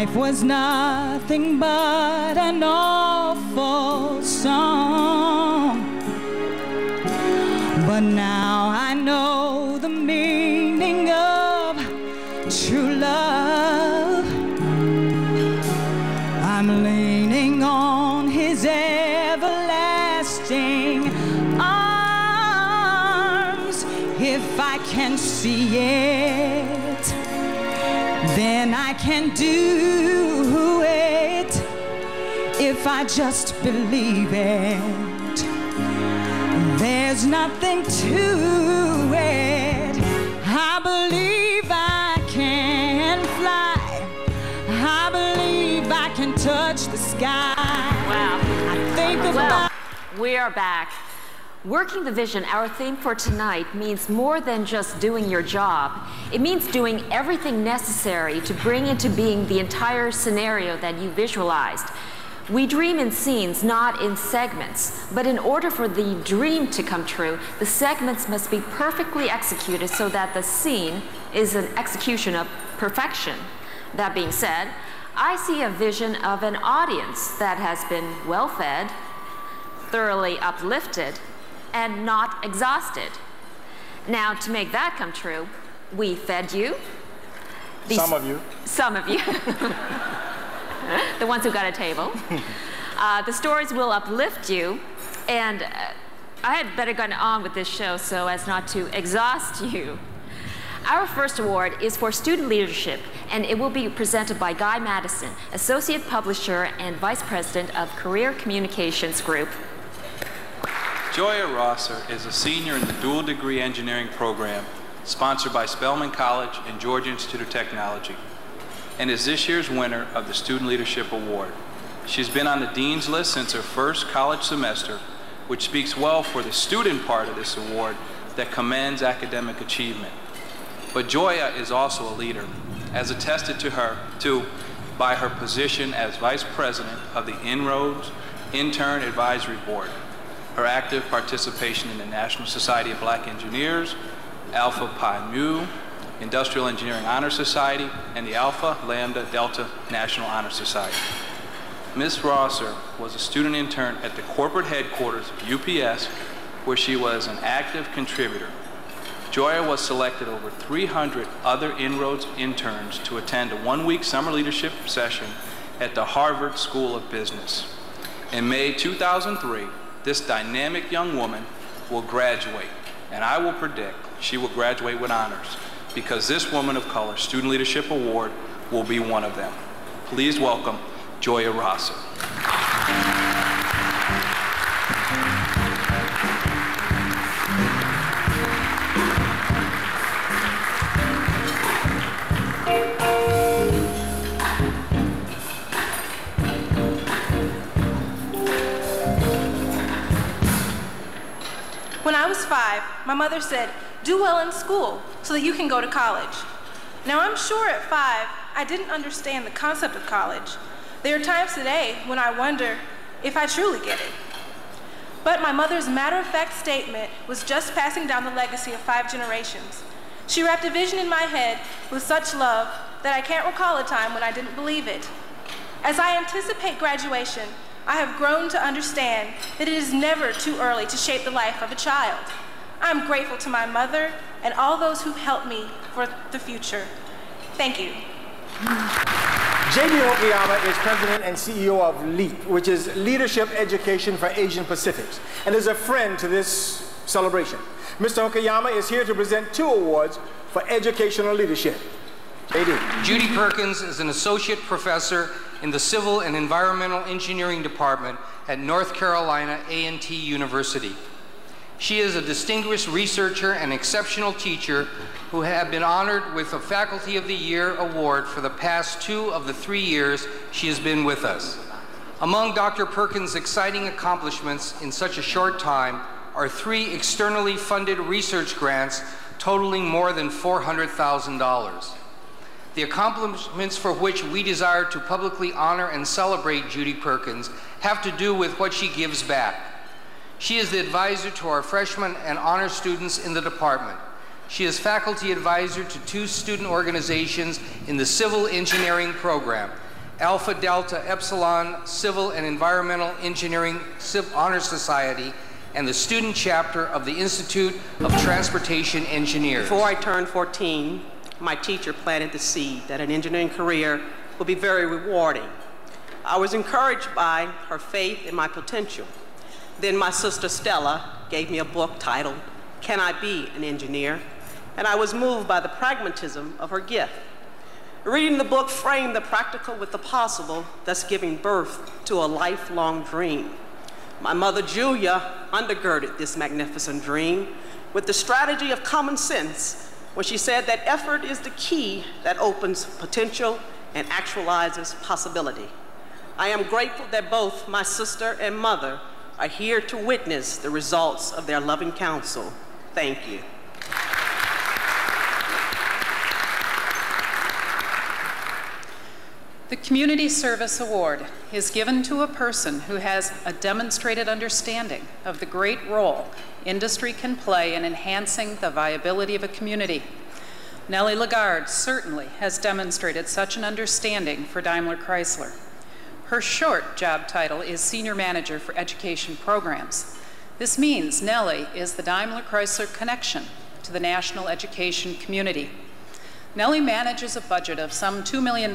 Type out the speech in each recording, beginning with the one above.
life was nothing but an awful song. But now I know the meaning of true love. I'm leaning on his everlasting arms. If I can see it, then I can do it. If I just believe it, there's nothing to it. I believe I can fly. I believe I can touch the sky. Wow. I think about... Well, we are back. Working the vision, our theme for tonight, means more than just doing your job. It means doing everything necessary to bring into being the entire scenario that you visualized. We dream in scenes, not in segments. But in order for the dream to come true, the segments must be perfectly executed so that the scene is an execution of perfection. That being said, I see a vision of an audience that has been well-fed, thoroughly uplifted, and not exhausted. Now, to make that come true, we fed you. Some of you. Some of you. The ones who got a table. The stories will uplift you, and I had better get on with this show so as not to exhaust you. Our first award is for student leadership, and it will be presented by Guy Madison, Associate Publisher and Vice President of Career Communications Group. Joya Rosser is a senior in the dual degree engineering program sponsored by Spelman College and Georgia Institute of Technology, and is this year's winner of the Student Leadership Award. She's been on the Dean's List since her first college semester, which speaks well for the student part of this award that commends academic achievement. But Joya is also a leader, as attested to by her position as Vice President of the En-ROADS Intern Advisory Board, her active participation in the National Society of Black Engineers, Alpha Pi Mu, Industrial Engineering Honor Society, and the Alpha Lambda Delta National Honor Society. Ms. Rosser was a student intern at the corporate headquarters of UPS, where she was an active contributor. Joya was selected over 300 other En-ROADS interns to attend a one-week summer leadership session at the Harvard School of Business. In May 2003, this dynamic young woman will graduate, and I will predict she will graduate with honors, because this Woman of Color Student Leadership Award will be one of them. Please welcome Joya Rosser. When I was 5, my mother said, "Do well in school so that you can go to college." Now, I'm sure at 5, I didn't understand the concept of college. There are times today when I wonder if I truly get it. But my mother's matter-of-fact statement was just passing down the legacy of 5 generations. She wrapped a vision in my head with such love that I can't recall a time when I didn't believe it. As I anticipate graduation, I have grown to understand that it is never too early to shape the life of a child. I'm grateful to my mother and all those who helped me for the future. Thank you. J.D. Okayama is President and CEO of LEAP, which is Leadership Education for Asian Pacifics, and is a friend to this celebration. Mr. Okayama is here to present 2 awards for educational leadership. J.D. Judy Perkins is an associate professor in the Civil and Environmental Engineering Department at North Carolina A&T University. She is a distinguished researcher and exceptional teacher who have been honored with a Faculty of the Year award for the past 2 of the 3 years she has been with us. Among Dr. Perkins' exciting accomplishments in such a short time are 3 externally funded research grants totaling more than $400,000. The accomplishments for which we desire to publicly honor and celebrate Judy Perkins have to do with what she gives back. She is the advisor to our freshmen and honor students in the department. She is faculty advisor to 2 student organizations in the civil engineering program, Alpha Delta Epsilon Civil and Environmental Engineering Honor Society, and the student chapter of the Institute of Transportation Engineers. Before I turned 14, my teacher planted the seed that an engineering career would be very rewarding. I was encouraged by her faith in my potential. Then my sister Stella gave me a book titled, Can I Be an Engineer? And I was moved by the pragmatism of her gift. Reading the book framed the practical with the possible, thus giving birth to a lifelong dream. My mother, Julia, undergirded this magnificent dream with the strategy of common sense when she said that effort is the key that opens potential and actualizes possibility. I am grateful that both my sister and mother are here to witness the results of their loving counsel. Thank you. The Community Service Award is given to a person who has a demonstrated understanding of the great role industry can play in enhancing the viability of a community. Nellie Lagarde certainly has demonstrated such an understanding for Daimler-Chrysler. Her short job title is Senior Manager for Education Programs. This means Nellie is the Daimler-Chrysler connection to the national education community. Nellie manages a budget of some $2 million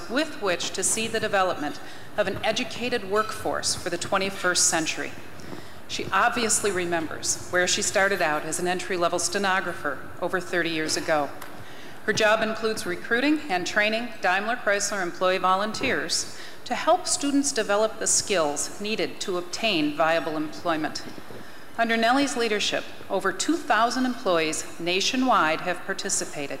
with which to see the development of an educated workforce for the 21st century. She obviously remembers where she started out as an entry-level stenographer over 30 years ago. Her job includes recruiting and training Daimler-Chrysler employee volunteers to help students develop the skills needed to obtain viable employment. Under Nellie's leadership, over 2,000 employees nationwide have participated.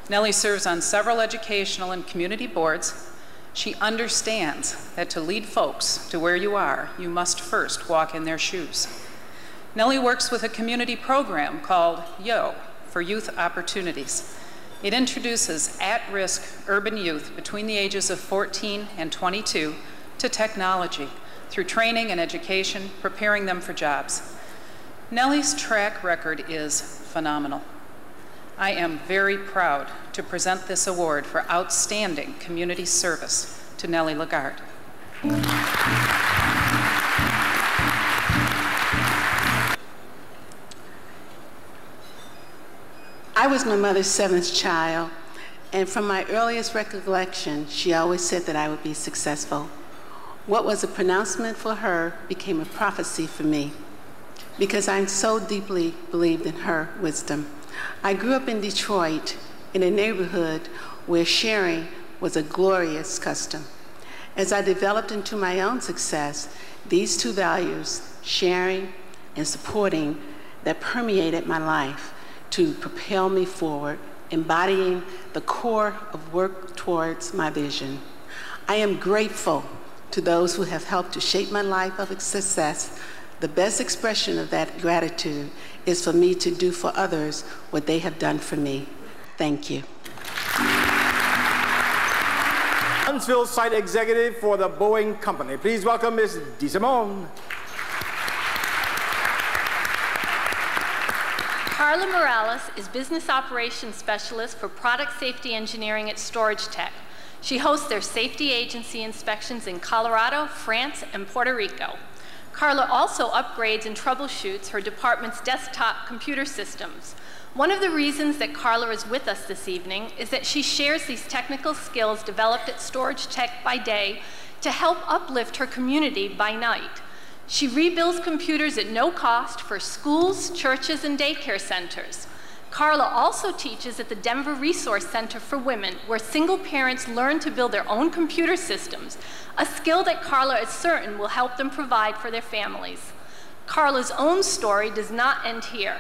Nellie serves on several educational and community boards. She understands that to lead folks to where you are, you must first walk in their shoes. Nellie works with a community program called YO, for Youth Opportunities. It introduces at-risk urban youth between the ages of 14 and 22 to technology through training and education, preparing them for jobs. Nellie's track record is phenomenal. I am very proud to present this award for outstanding community service to Nellie Lagarde. I was my mother's 7th child, and from my earliest recollection, she always said that I would be successful. What was a pronouncement for her became a prophecy for me, because I so deeply believed in her wisdom. I grew up in Detroit, in a neighborhood where sharing was a glorious custom. As I developed into my own success, these two values, sharing and supporting, that permeated my life to propel me forward, embodying the core of work towards my vision. I am grateful to those who have helped to shape my life of success. The best expression of that gratitude is for me to do for others what they have done for me. Thank you. Huntsville Site Executive for the Boeing Company. Please welcome Ms. DeSimone. Carla Morales is Business Operations Specialist for Product Safety Engineering at Storage Tech. She hosts their safety agency inspections in Colorado, France, and Puerto Rico. Carla also upgrades and troubleshoots her department's desktop computer systems. One of the reasons that Carla is with us this evening is that she shares these technical skills developed at Storage Tech by day to help uplift her community by night. She rebuilds computers at no cost for schools, churches, and daycare centers. Carla also teaches at the Denver Resource Center for Women, where single parents learn to build their own computer systems, a skill that Carla is certain will help them provide for their families. Carla's own story does not end here.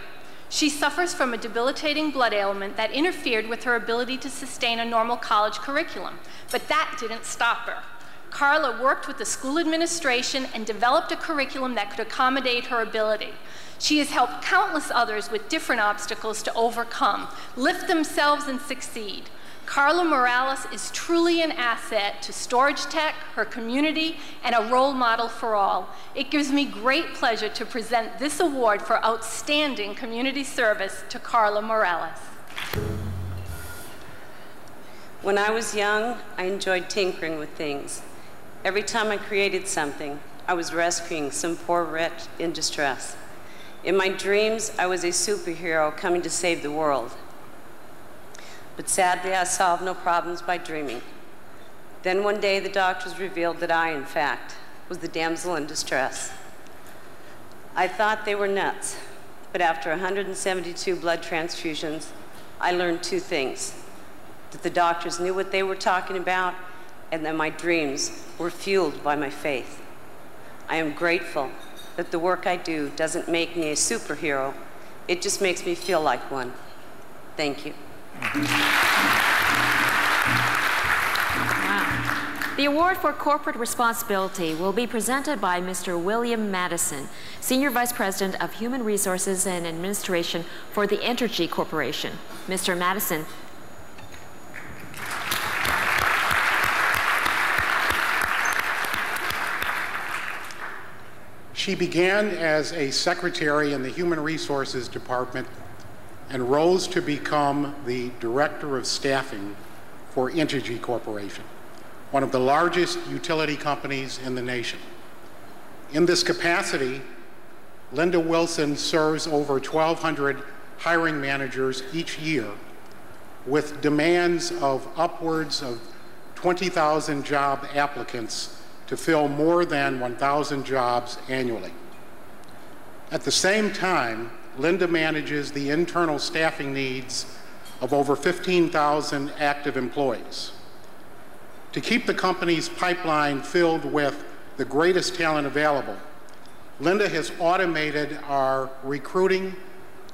She suffers from a debilitating blood ailment that interfered with her ability to sustain a normal college curriculum, but that didn't stop her. Carla worked with the school administration and developed a curriculum that could accommodate her ability. She has helped countless others with different obstacles to overcome, lift themselves, and succeed. Carla Morales is truly an asset to Storage Tech, her community, and a role model for all. It gives me great pleasure to present this award for outstanding community service to Carla Morales. When I was young, I enjoyed tinkering with things. Every time I created something, I was rescuing some poor wretch in distress. In my dreams, I was a superhero coming to save the world. But sadly, I solved no problems by dreaming. Then one day, the doctors revealed that I, in fact, was the damsel in distress. I thought they were nuts, but after 172 blood transfusions, I learned two things: that the doctors knew what they were talking about, and that my dreams were fueled by my faith. I am grateful that the work I do doesn't make me a superhero, it just makes me feel like one. Thank you. The award for corporate responsibility will be presented by Mr. William Madison, Senior Vice President of Human Resources and Administration for the Entergy Corporation. Mr. Madison. She began as a secretary in the Human Resources Department and rose to become the Director of Staffing for Entergy Corporation, one of the largest utility companies in the nation. In this capacity, Linda Wilson serves over 1,200 hiring managers each year with demands of upwards of 20,000 job applicants to fill more than 1,000 jobs annually. At the same time, Linda manages the internal staffing needs of over 15,000 active employees. To keep the company's pipeline filled with the greatest talent available, Linda has automated our recruiting,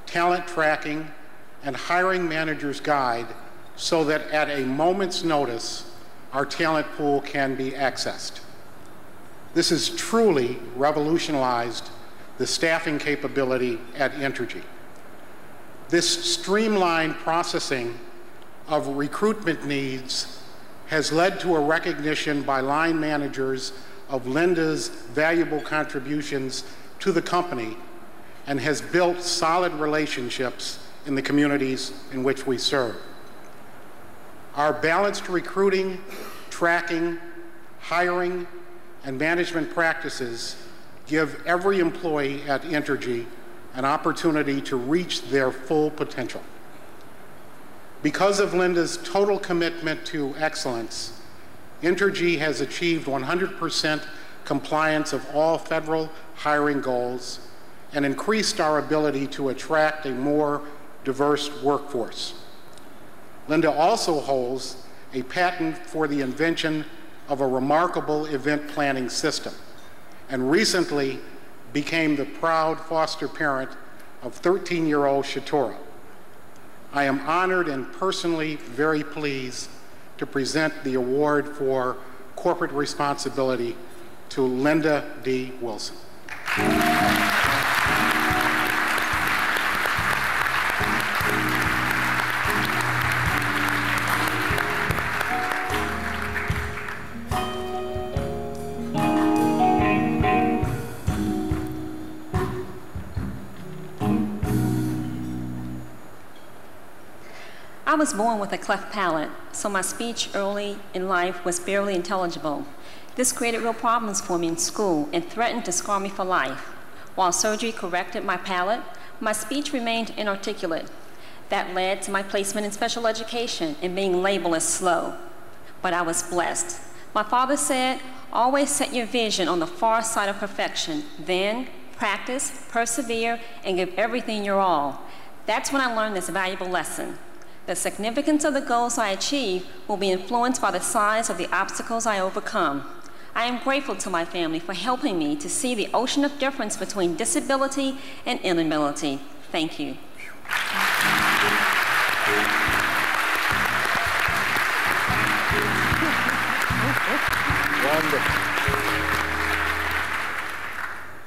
talent tracking, and hiring manager's guide so that at a moment's notice, our talent pool can be accessed. This has truly revolutionized the staffing capability at Entergy. This streamlined processing of recruitment needs has led to a recognition by line managers of Linda's valuable contributions to the company and has built solid relationships in the communities in which we serve. Our balanced recruiting, tracking, hiring, and management practices give every employee at Entergy an opportunity to reach their full potential. Because of Linda's total commitment to excellence, Entergy has achieved 100% compliance of all federal hiring goals and increased our ability to attract a more diverse workforce. Linda also holds a patent for the invention of a remarkable event planning system, and recently became the proud foster parent of 13-year-old Shatora. I am honored and personally very pleased to present the award for corporate responsibility to Linda D. Wilson. I was born with a cleft palate, so my speech early in life was barely intelligible. This created real problems for me in school and threatened to scar me for life. While surgery corrected my palate, my speech remained inarticulate. That led to my placement in special education and being labeled as slow. But I was blessed. My father said, always set your vision on the far side of perfection, then practice, persevere, and give everything your all. That's when I learned this valuable lesson. The significance of the goals I achieve will be influenced by the size of the obstacles I overcome. I am grateful to my family for helping me to see the ocean of difference between disability and inability. Thank you. Wonderful.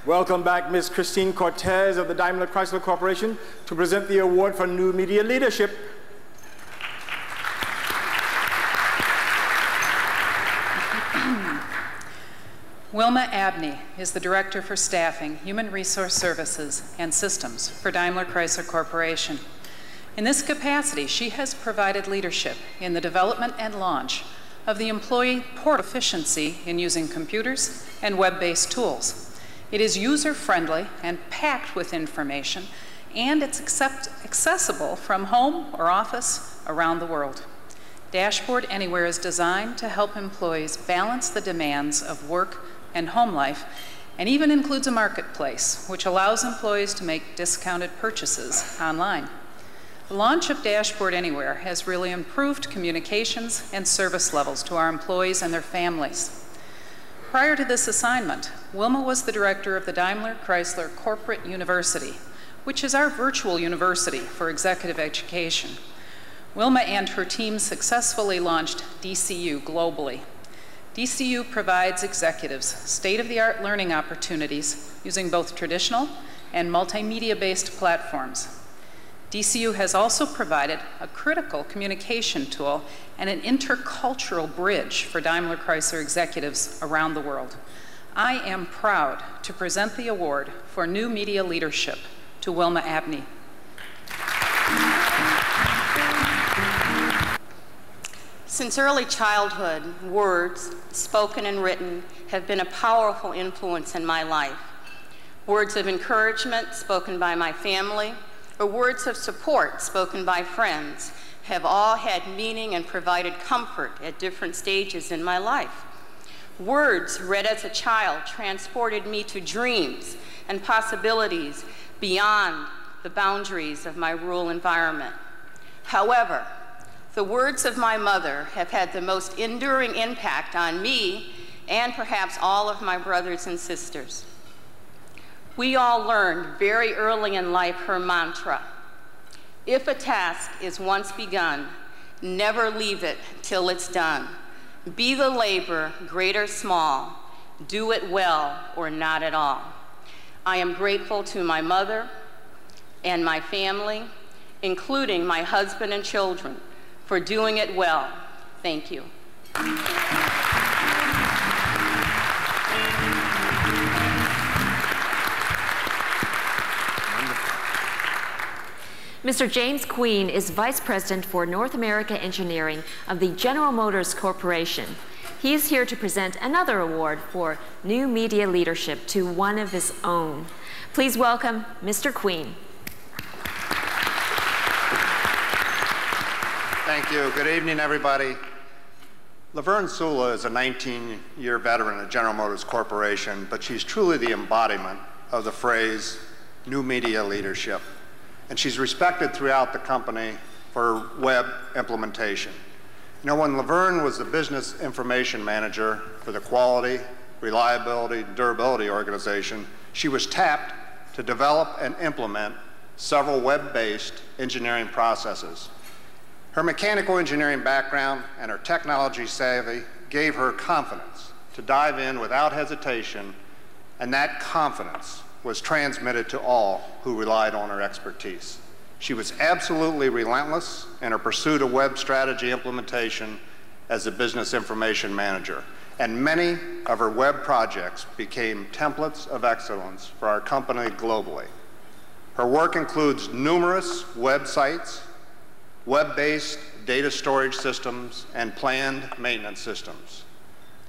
Welcome back, Ms. Christine Cortez of the Daimler Chrysler Corporation to present the award for New Media Leadership. Wilma Abney is the Director for Staffing, Human Resource Services, and Systems for Daimler Chrysler Corporation. In this capacity, she has provided leadership in the development and launch of the employee portal efficiency in using computers and web-based tools. It is user-friendly and packed with information, and it's accessible from home or office around the world. Dashboard Anywhere is designed to help employees balance the demands of work and home life, and even includes a marketplace, which allows employees to make discounted purchases online. The launch of Dashboard Anywhere has really improved communications and service levels to our employees and their families. Prior to this assignment, Wilma was the director of the Daimler Chrysler Corporate University, which is our virtual university for executive education. Wilma and her team successfully launched DCU globally. DCU provides executives state-of-the-art learning opportunities using both traditional and multimedia-based platforms. DCU has also provided a critical communication tool and an intercultural bridge for Daimler Chrysler executives around the world. I am proud to present the award for New Media Leadership to Wilma Abney. Since early childhood, words, spoken and written, have been a powerful influence in my life. Words of encouragement spoken by my family, or words of support spoken by friends, have all had meaning and provided comfort at different stages in my life. Words read as a child transported me to dreams and possibilities beyond the boundaries of my rural environment. However, the words of my mother have had the most enduring impact on me and perhaps all of my brothers and sisters. We all learned very early in life her mantra: if a task is once begun, never leave it till it's done. Be the labor, great or small, do it well or not at all. I am grateful to my mother and my family, including my husband and children, for doing it well. Thank you. Mr. James Queen is Vice President for North America Engineering of the General Motors Corporation. He is here to present another award for New Media Leadership to one of his own. Please welcome Mr. Queen. Thank you. Good evening, everybody. Laverne Sula is a 19-year veteran of General Motors Corporation, but she's truly the embodiment of the phrase new media leadership. And she's respected throughout the company for web implementation. You know, when Laverne was the business information manager for the quality, reliability, durability organization, she was tapped to develop and implement several web-based engineering processes. Her mechanical engineering background and her technology savvy gave her confidence to dive in without hesitation, and that confidence was transmitted to all who relied on her expertise. She was absolutely relentless in her pursuit of web strategy implementation as a business information manager, and many of her web projects became templates of excellence for our company globally. Her work includes numerous websites, web-based data storage systems, and planned maintenance systems.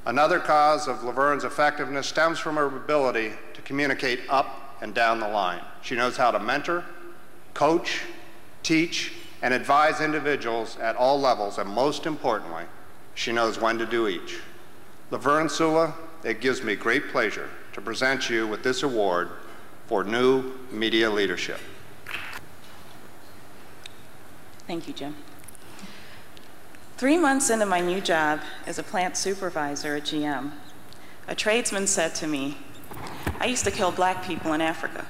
Another cause of Laverne's effectiveness stems from her ability to communicate up and down the line. She knows how to mentor, coach, teach, and advise individuals at all levels, and most importantly, she knows when to do each. Laverne Sula, it gives me great pleasure to present you with this award for New Media Leadership. Thank you, Jim. 3 months into my new job as a plant supervisor at GM, a tradesman said to me, "I used to kill black people in Africa."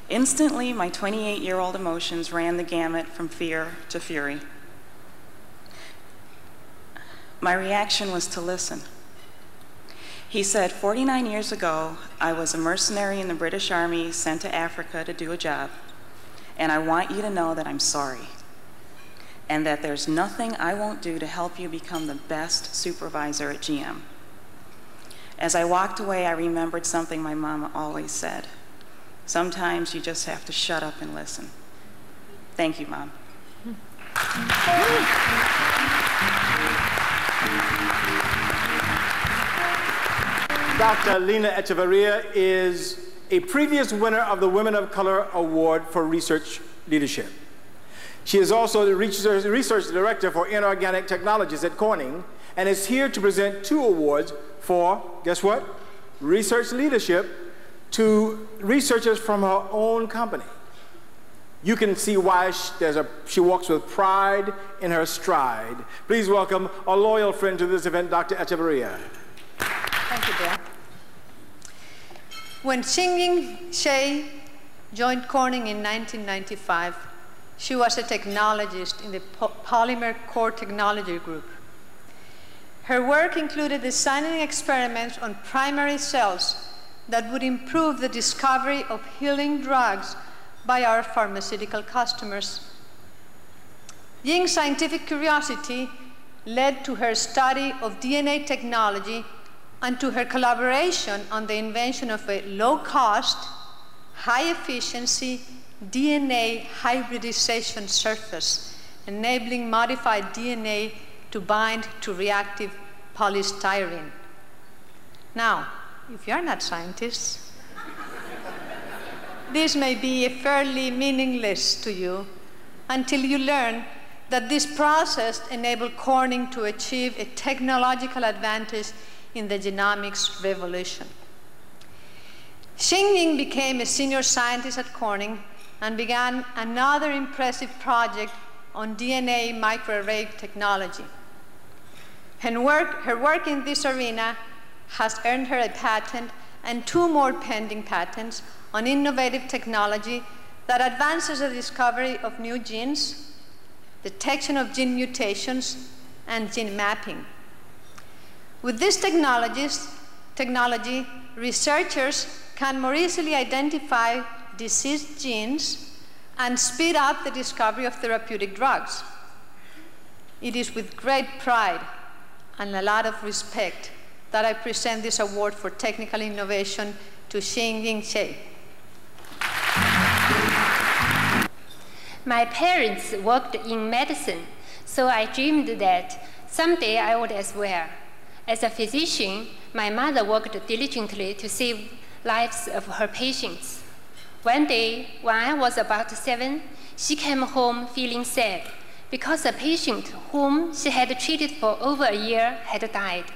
Instantly, my 28-year-old emotions ran the gamut from fear to fury. My reaction was to listen. He said, 49 years ago, I was a mercenary in the British Army sent to Africa to do a job, and I want you to know that I'm sorry, and that there's nothing I won't do to help you become the best supervisor at GM. As I walked away, I remembered something my mama always said: sometimes you just have to shut up and listen. Thank you, Mom. Dr. Lina Echeverria is a previous winner of the Women of Color Award for Research Leadership. She is also the Research Director for Inorganic Technologies at Corning and is here to present 2 awards for, guess what? Research leadership to researchers from her own company. You can see why she walks with pride in her stride. Please welcome a loyal friend to this event, Dr. Echeverria. Thank you, Bill. When Xingying Shea joined Corning in 1995, she was a technologist in the Polymer Core Technology Group. Her work included designing experiments on primary cells that would improve the discovery of healing drugs by our pharmaceutical customers. Ying's scientific curiosity led to her study of DNA technology and to her collaboration on the invention of a low-cost, high-efficiency DNA hybridization surface, enabling modified DNA to bind to reactive polystyrene. Now, if you're not scientists, this may be fairly meaningless to you until you learn that this process enabled Corning to achieve a technological advantage in the genomics revolution. Xingying became a senior scientist at Corning and began another impressive project on DNA microarray technology. Her work in this arena has earned her a patent and 2 more pending patents on innovative technology that advances the discovery of new genes, detection of gene mutations, and gene mapping. With this technology, researchers can more easily identify diseased genes and speed up the discovery of therapeutic drugs. It is with great pride and a lot of respect that I present this award for technical innovation to Xingying Shea. My parents worked in medicine, so I dreamed that someday I would as well. As a physician, my mother worked diligently to save lives of her patients. One day, when I was about 7, she came home feeling sad because a patient whom she had treated for over a year had died.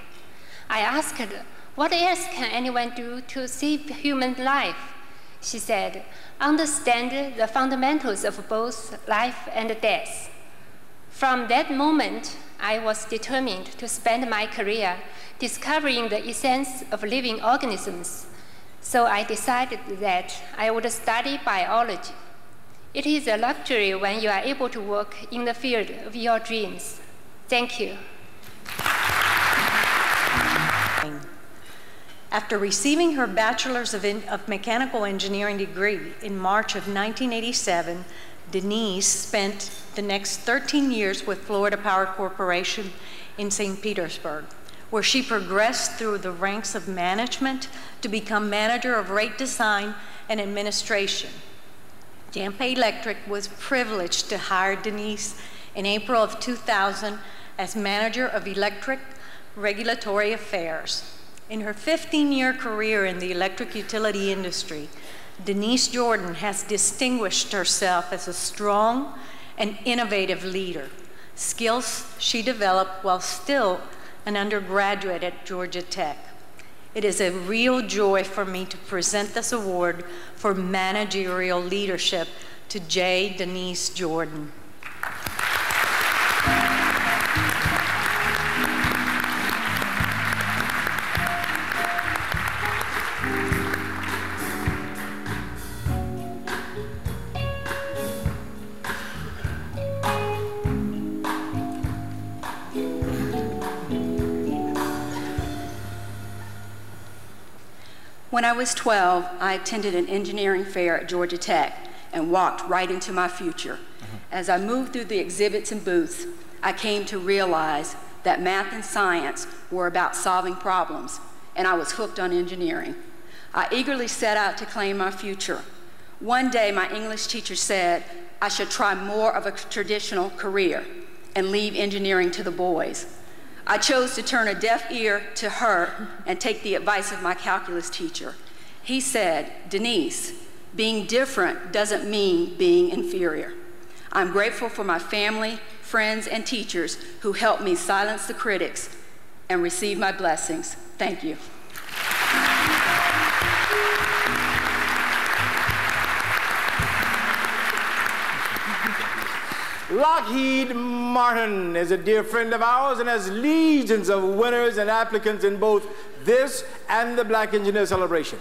I asked her, what else can anyone do to save human life? She said, understand the fundamentals of both life and death. From that moment, I was determined to spend my career discovering the essence of living organisms. So I decided that I would study biology. It is a luxury when you are able to work in the field of your dreams. Thank you. After receiving her Bachelor's of Mechanical Engineering degree in March of 1987, Denise spent the next 13 years with Florida Power Corporation in St. Petersburg, where she progressed through the ranks of management to become manager of rate design and administration. Tampa Electric was privileged to hire Denise in April of 2000 as manager of electric regulatory affairs. In her 15-year career in the electric utility industry, Denise Jordan has distinguished herself as a strong and innovative leader, skills she developed while still an undergraduate at Georgia Tech. It is a real joy for me to present this award for managerial leadership to J. Denise Jordan. When I was 12, I attended an engineering fair at Georgia Tech and walked right into my future. As I moved through the exhibits and booths, I came to realize that math and science were about solving problems, and I was hooked on engineering. I eagerly set out to claim my future. One day, my English teacher said I should try more of a traditional career and leave engineering to the boys. I chose to turn a deaf ear to her and take the advice of my calculus teacher. He said, "Denise, being different doesn't mean being inferior." I'm grateful for my family, friends, and teachers who helped me silence the critics and receive my blessings. Thank you. Lockheed Martin is a dear friend of ours and has legions of winners and applicants in both this and the Black Engineer Celebration.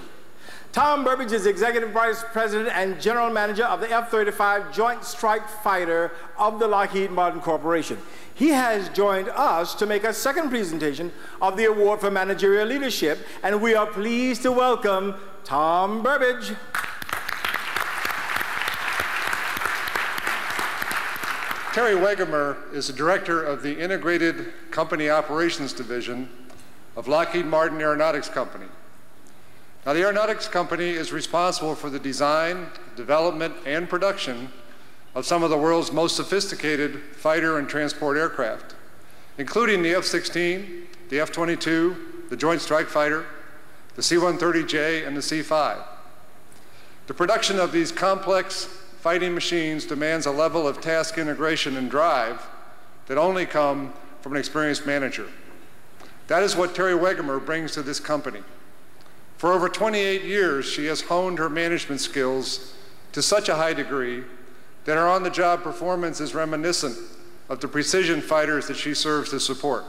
Tom Burbidge is Executive Vice President and General Manager of the F-35 Joint Strike Fighter of the Lockheed Martin Corporation. He has joined us to make a second presentation of the Award for Managerial Leadership, and we are pleased to welcome Tom Burbidge. Terry Wegemer is the Director of the Integrated Company Operations Division of Lockheed Martin Aeronautics Company. Now, the Aeronautics Company is responsible for the design, development, and production of some of the world's most sophisticated fighter and transport aircraft, including the F-16, the F-22, the Joint Strike Fighter, the C-130J, and the C-5. The production of these complex fighting machines demands a level of task integration and drive that only come from an experienced manager. That is what Terry Wegemer brings to this company. For over 28 years, she has honed her management skills to such a high degree that her on-the-job performance is reminiscent of the precision fighters that she serves to support.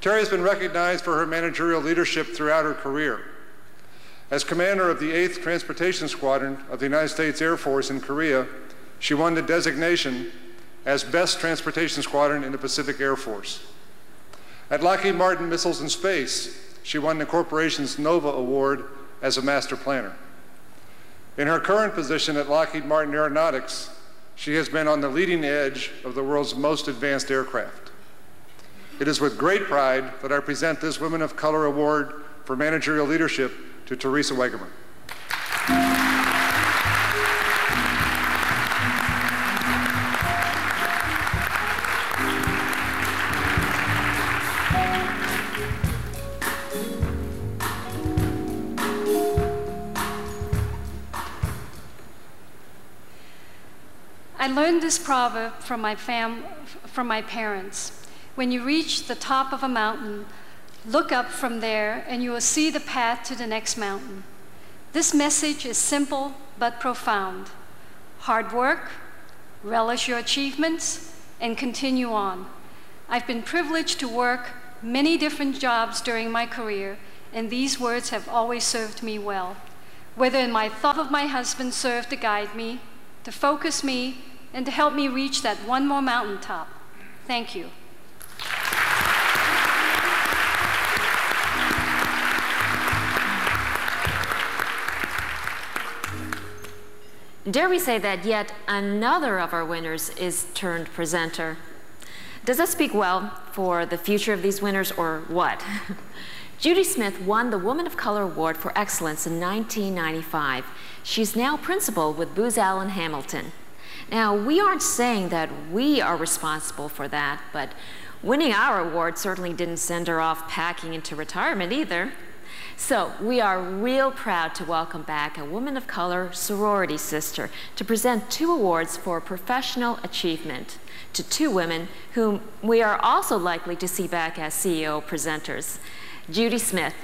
Terry has been recognized for her managerial leadership throughout her career. As commander of the 8th Transportation Squadron of the United States Air Force in Korea, she won the designation as Best Transportation Squadron in the Pacific Air Force. At Lockheed Martin Missiles and Space, she won the corporation's NOVA Award as a Master Planner. In her current position at Lockheed Martin Aeronautics, she has been on the leading edge of the world's most advanced aircraft. It is with great pride that I present this Women of Color Award for Managerial Leadership to Teresa Wegemer. I learned this proverb from my parents. When you reach the top of a mountain, look up from there and you will see the path to the next mountain. This message is simple but profound. Hard work, relish your achievements, and continue on. I've been privileged to work many different jobs during my career, and these words have always served me well. Whether in my thought of my husband served to guide me, to focus me, and to help me reach that one more mountaintop. Thank you. Dare we say that yet another of our winners is turned presenter? Does that speak well for the future of these winners, or what? Judy Smith won the Woman of Color Award for Excellence in 1995. She's now principal with Booz Allen Hamilton. Now, we aren't saying that we are responsible for that, but winning our award certainly didn't send her off packing into retirement either. So we are real proud to welcome back a Woman of Color sorority sister to present 2 awards for professional achievement to 2 women whom we are also likely to see back as CEO presenters. Judy Smith.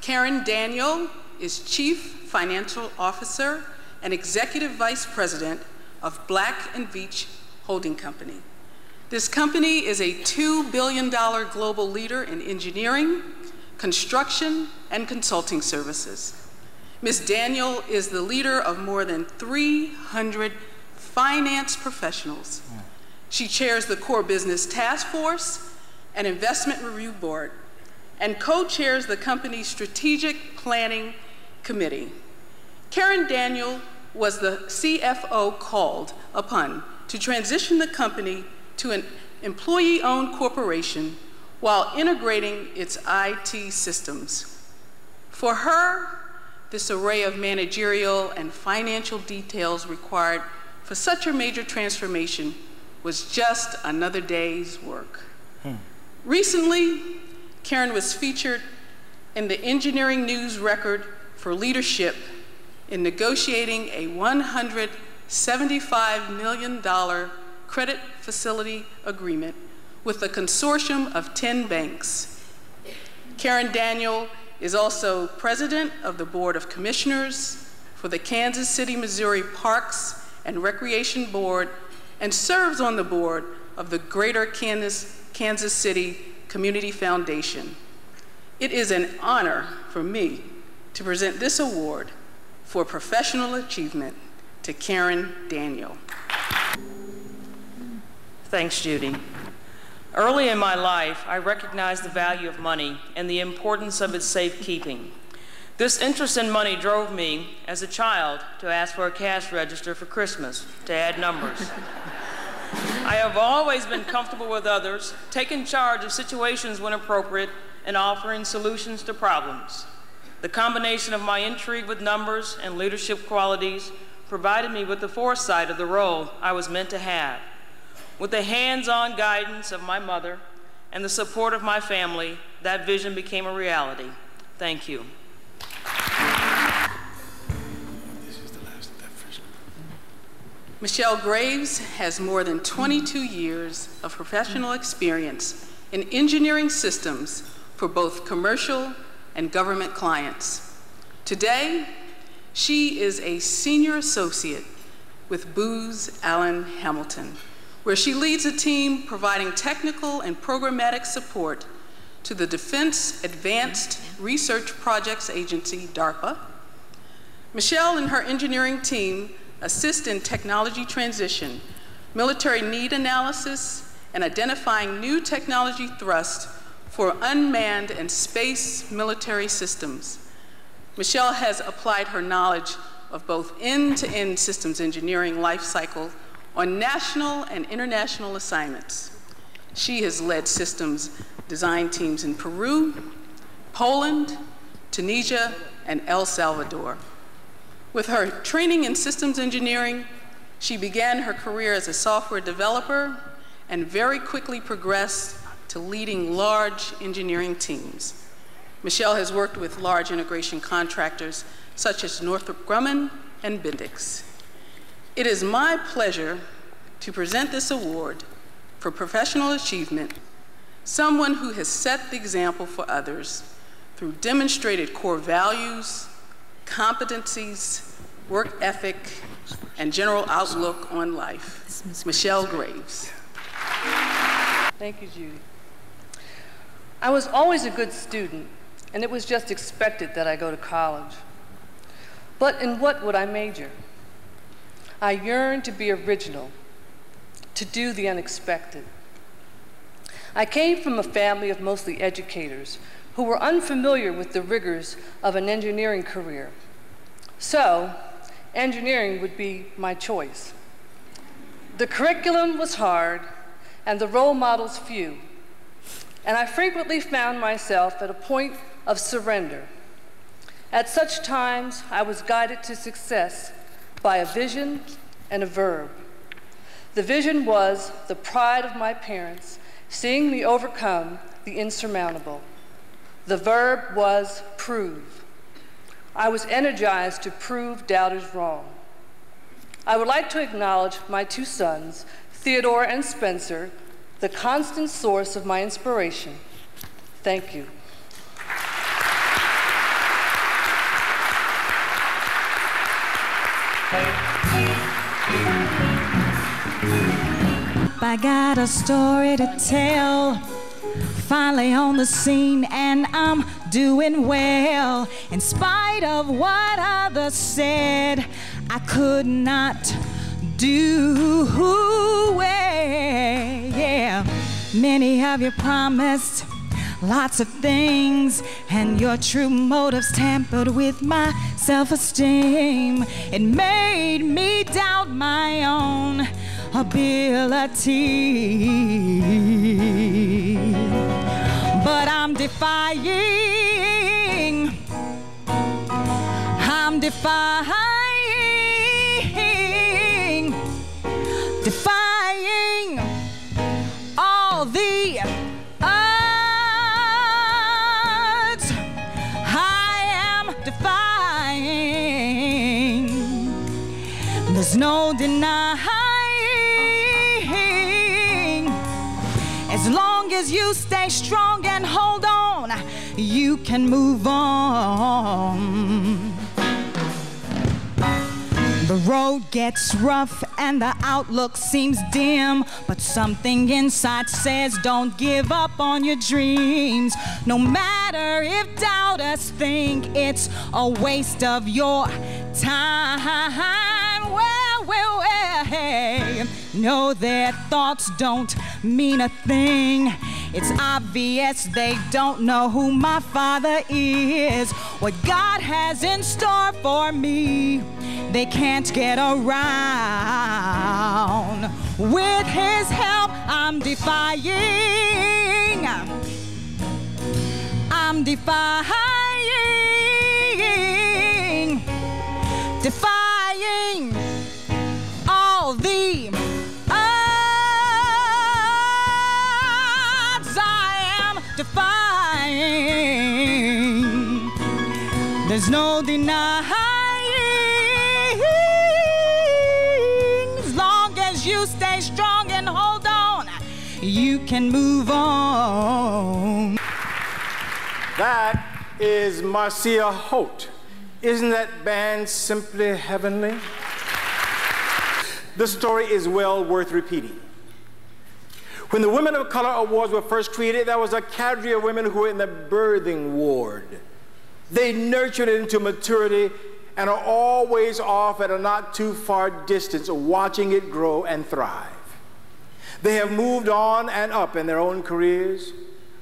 Karen Daniel is Chief Financial Officer and Executive Vice President of Black & Veatch Holding Company. This company is a $2 billion global leader in engineering, construction, and consulting services. Ms. Daniel is the leader of more than 300 finance professionals. She chairs the Core Business Task Force and Investment Review Board, and co-chairs the company's Strategic Planning Committee. Karen Daniel was the CFO called upon to transition the company to an employee-owned corporation while integrating its IT systems. For her, this array of managerial and financial details required for such a major transformation was just another day's work. Recently, Karen was featured in the Engineering News Record for leadership in negotiating a $175 million credit facility agreement with a consortium of 10 banks. Karen Daniel is also president of the Board of Commissioners for the Kansas City, Missouri Parks and Recreation Board and serves on the board of the Greater Kansas City Community Foundation. It is an honor for me to present this award for professional achievement to Karen Daniel. Thanks, Judy. Early in my life, I recognized the value of money and the importance of its safekeeping. This interest in money drove me, as a child, to ask for a cash register for Christmas to add numbers. I have always been comfortable with others, taking charge of situations when appropriate, and offering solutions to problems. The combination of my intrigue with numbers and leadership qualities provided me with the foresight of the role I was meant to have. With the hands-on guidance of my mother and the support of my family, that vision became a reality. Thank you. Michelle Graves has more than 22 years of professional experience in engineering systems for both commercial and government clients. Today, she is a senior associate with Booz Allen Hamilton, where she leads a team providing technical and programmatic support to the Defense Advanced Research Projects Agency, DARPA. Michelle and her engineering team assist in technology transition, military need analysis, and identifying new technology thrust for unmanned and space military systems. Michelle has applied her knowledge of both end-to-end systems engineering lifecycle on national and international assignments. She has led systems design teams in Peru, Poland, Tunisia, and El Salvador. With her training in systems engineering, she began her career as a software developer and very quickly progressed to leading large engineering teams. Michelle has worked with large integration contractors such as Northrop Grumman and Bendix. It is my pleasure to present this award for professional achievement, someone who has set the example for others through demonstrated core values, competencies, work ethic, and general outlook on life. Michelle Graves. Thank you, Judy. I was always a good student, and it was just expected that I go to college. But in what would I major? I yearned to be original, to do the unexpected. I came from a family of mostly educators who were unfamiliar with the rigors of an engineering career. So, engineering would be my choice. The curriculum was hard, and the role models few, and I frequently found myself at a point of surrender. At such times, I was guided to success by a vision and a verb. The vision was the pride of my parents, seeing me overcome the insurmountable. The verb was prove. I was energized to prove doubters wrong. I would like to acknowledge my two sons, Theodore and Spencer, the constant source of my inspiration. Thank you. I got a story to tell. Finally on the scene and I'm doing well. In spite of what others said, I could not do well. Yeah, many of you promised lots of things, and your true motives tampered with my self-esteem. It made me doubt my own ability. defying all the odds. I am defying. There's no denying. As long as you stay strong and hold on, you can move on. The road gets rough and the outlook seems dim, but something inside says don't give up on your dreams. No matter if doubters think it's a waste of your time, well, hey, know their thoughts don't mean a thing. It's obvious they don't know who my Father is, what God has in store for me. They can't get around. With His help, I'm defying. I'm defying. Defying all the odds. I am defying. There's no denying. You stay strong and hold on, you can move on. That is Marcia Holt. Isn't that band simply heavenly? The story is well worth repeating. When the Women of Color Awards were first created, there was a cadre of women who were in the birthing ward. They nurtured it into maturity and are always off at a not too far distance, watching it grow and thrive. They have moved on and up in their own careers,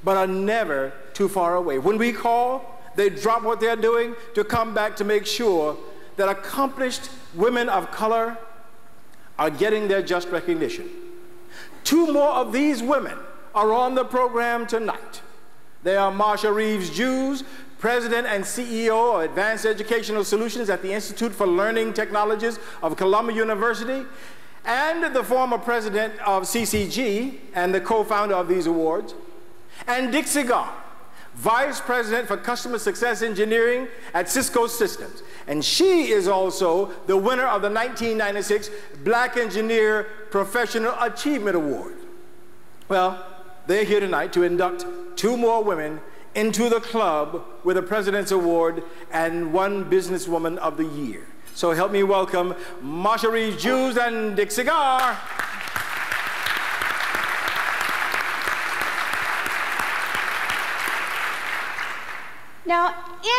but are never too far away. When we call, they drop what they're doing to come back to make sure that accomplished women of color are getting their just recognition. Two more of these women are on the program tonight. They are Marsha Reeves-Jews, President and CEO of Advanced Educational Solutions at the Institute for Learning Technologies of Columbia University, and the former president of CCG and the co-founder of these awards, and Dick Cigar, Vice President for Customer Success Engineering at Cisco Systems. And she is also the winner of the 1996 Black Engineer Professional Achievement Award. Well, they're here tonight to induct two more women into the club with a President's Award and one Businesswoman of the Year. So help me welcome Marsha Reeves-Jews and Dick Cigar. Now,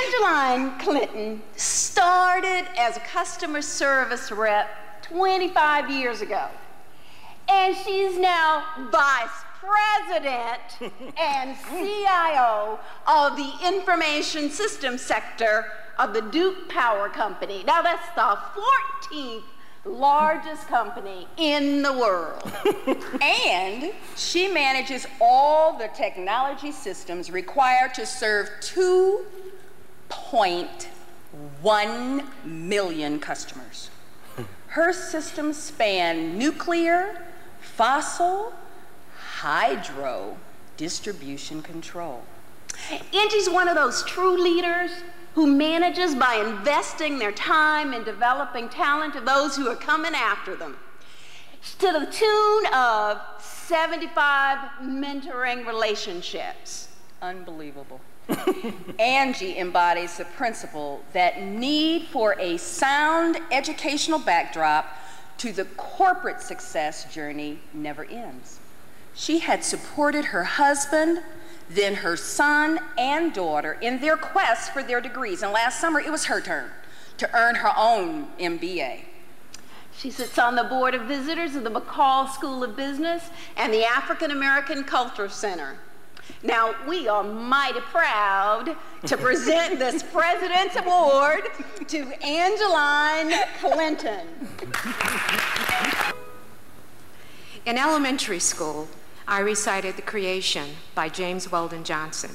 Angeline Clinton started as a customer service rep 25 years ago, and she's now vice president and CIO of the information systems sector of the Duke Power Company. Now, that's the 14th largest company in the world. And she manages all the technology systems required to serve 2.1 million customers. Her systems span nuclear, fossil, hydro, distribution control. Angie's one of those true leaders who manages by investing their time in developing talent to those who are coming after them, to the tune of 75 mentoring relationships. Unbelievable. Angie embodies the principle that need for a sound educational backdrop to the corporate success journey never ends. She had supported her husband, then her son and daughter in their quest for their degrees. And last summer, it was her turn to earn her own MBA. She sits on the board of visitors of the McCall School of Business and the African American Culture Center. Now, we are mighty proud to present this President's Award to Angeline Clinton. In elementary school, I recited The Creation by James Weldon Johnson.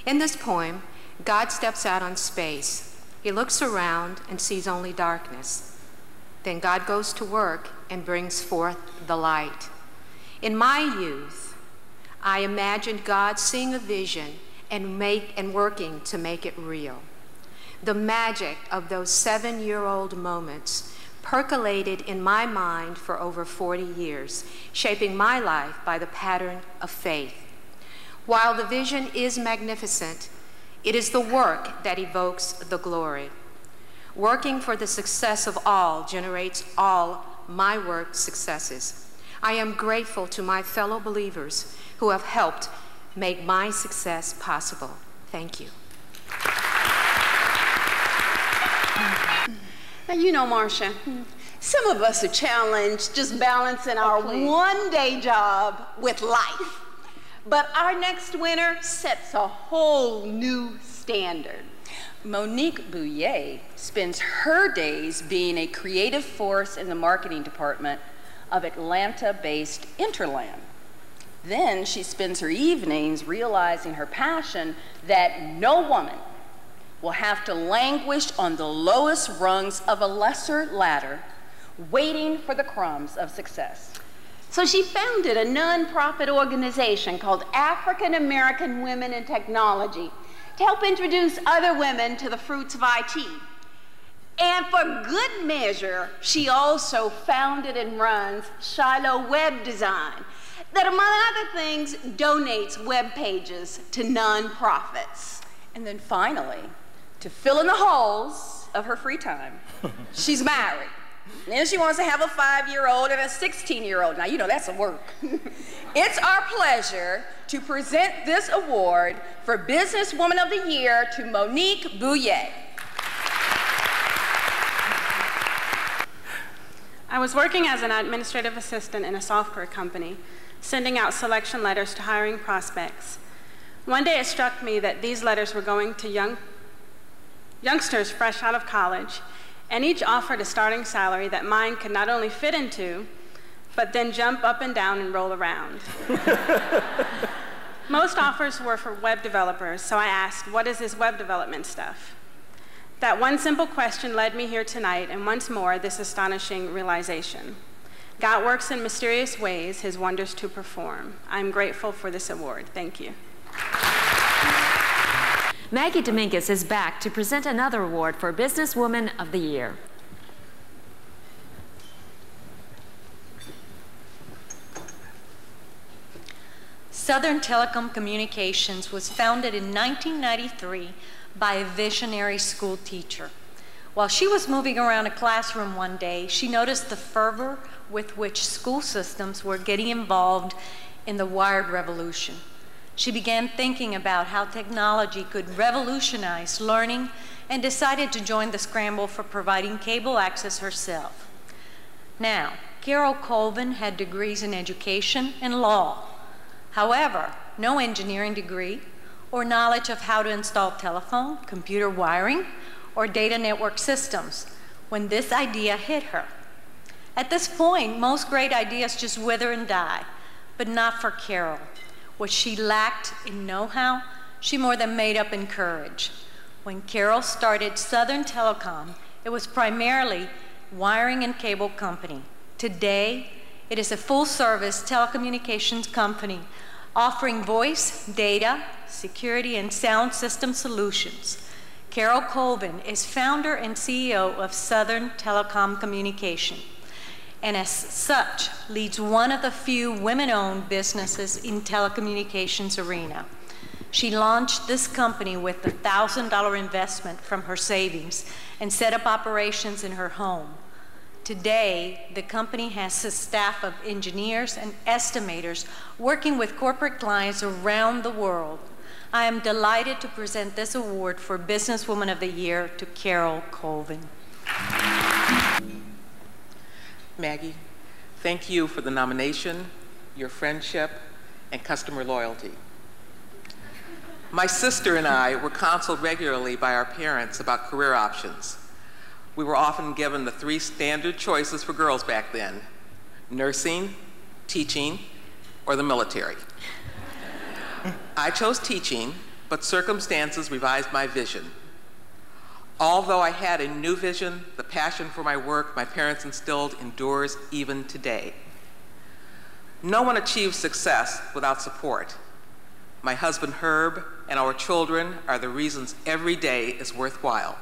In this poem, God steps out on space. He looks around and sees only darkness. Then God goes to work and brings forth the light. In my youth, I imagined God seeing a vision and working to make it real. The magic of those 7-year-old moments percolated in my mind for over 40 years, shaping my life by the pattern of faith. While the vision is magnificent, it is the work that evokes the glory. Working for the success of all generates all my work successes. I am grateful to my fellow believers who have helped make my success possible. Thank you. Now, you know, Marcia, some of us are challenged just balancing our one-day job with life. But our next winner sets a whole new standard. Monique Bouillet spends her days being a creative force in the marketing department of Atlanta-based Interland. Then she spends her evenings realizing her passion that no woman will have to languish on the lowest rungs of a lesser ladder, waiting for the crumbs of success. So she founded a nonprofit organization called African American Women in Technology to help introduce other women to the fruits of IT. And for good measure, she also founded and runs Shiloh Web Design, that among other things donates web pages to nonprofits. And then finally, to fill in the holes of her free time, she's married. And then she wants to have a 5-year-old and a 16-year-old. Now, you know, that's some work. It's our pleasure to present this award for Businesswoman of the Year to Monique Bouillet. I was working as an administrative assistant in a software company, sending out selection letters to hiring prospects. One day it struck me that these letters were going to youngsters fresh out of college, and each offered a starting salary that mine could not only fit into, but then jump up and down and roll around. Most offers were for web developers, so I asked, what is this web development stuff? That one simple question led me here tonight, and once more, this astonishing realization. God works in mysterious ways, his wonders to perform. I'm grateful for this award. Thank you. Maggie Dominguez is back to present another award for Businesswoman of the Year. Southern Telecom Communications was founded in 1993 by a visionary school teacher. While she was moving around a classroom one day, she noticed the fervor with which school systems were getting involved in the wired revolution. She began thinking about how technology could revolutionize learning and decided to join the scramble for providing cable access herself. Now, Carol Colvin had degrees in education and law. However, no engineering degree or knowledge of how to install telephone, computer wiring, or data network systems when this idea hit her. At this point, most great ideas just wither and die, but not for Carol. What she lacked in know-how, she more than made up in courage. When Carol started Southern Telecom, it was primarily wiring and cable company. Today, it is a full-service telecommunications company offering voice, data, security, and sound system solutions. Carol Colvin is founder and CEO of Southern Telecom Communication, and as such, leads one of the few women-owned businesses in telecommunications arena. She launched this company with a $1,000 investment from her savings and set up operations in her home. Today, the company has a staff of engineers and estimators working with corporate clients around the world. I am delighted to present this award for Businesswoman of the Year to Carol Colvin. Maggie, thank you for the nomination, your friendship, and customer loyalty. My sister and I were counseled regularly by our parents about career options. We were often given the 3 standard choices for girls back then: nursing, teaching, or the military. I chose teaching but circumstances revised my vision. Although I had a new vision, the passion for my work my parents instilled endures even today. No one achieves success without support. My husband Herb and our children are the reasons every day is worthwhile.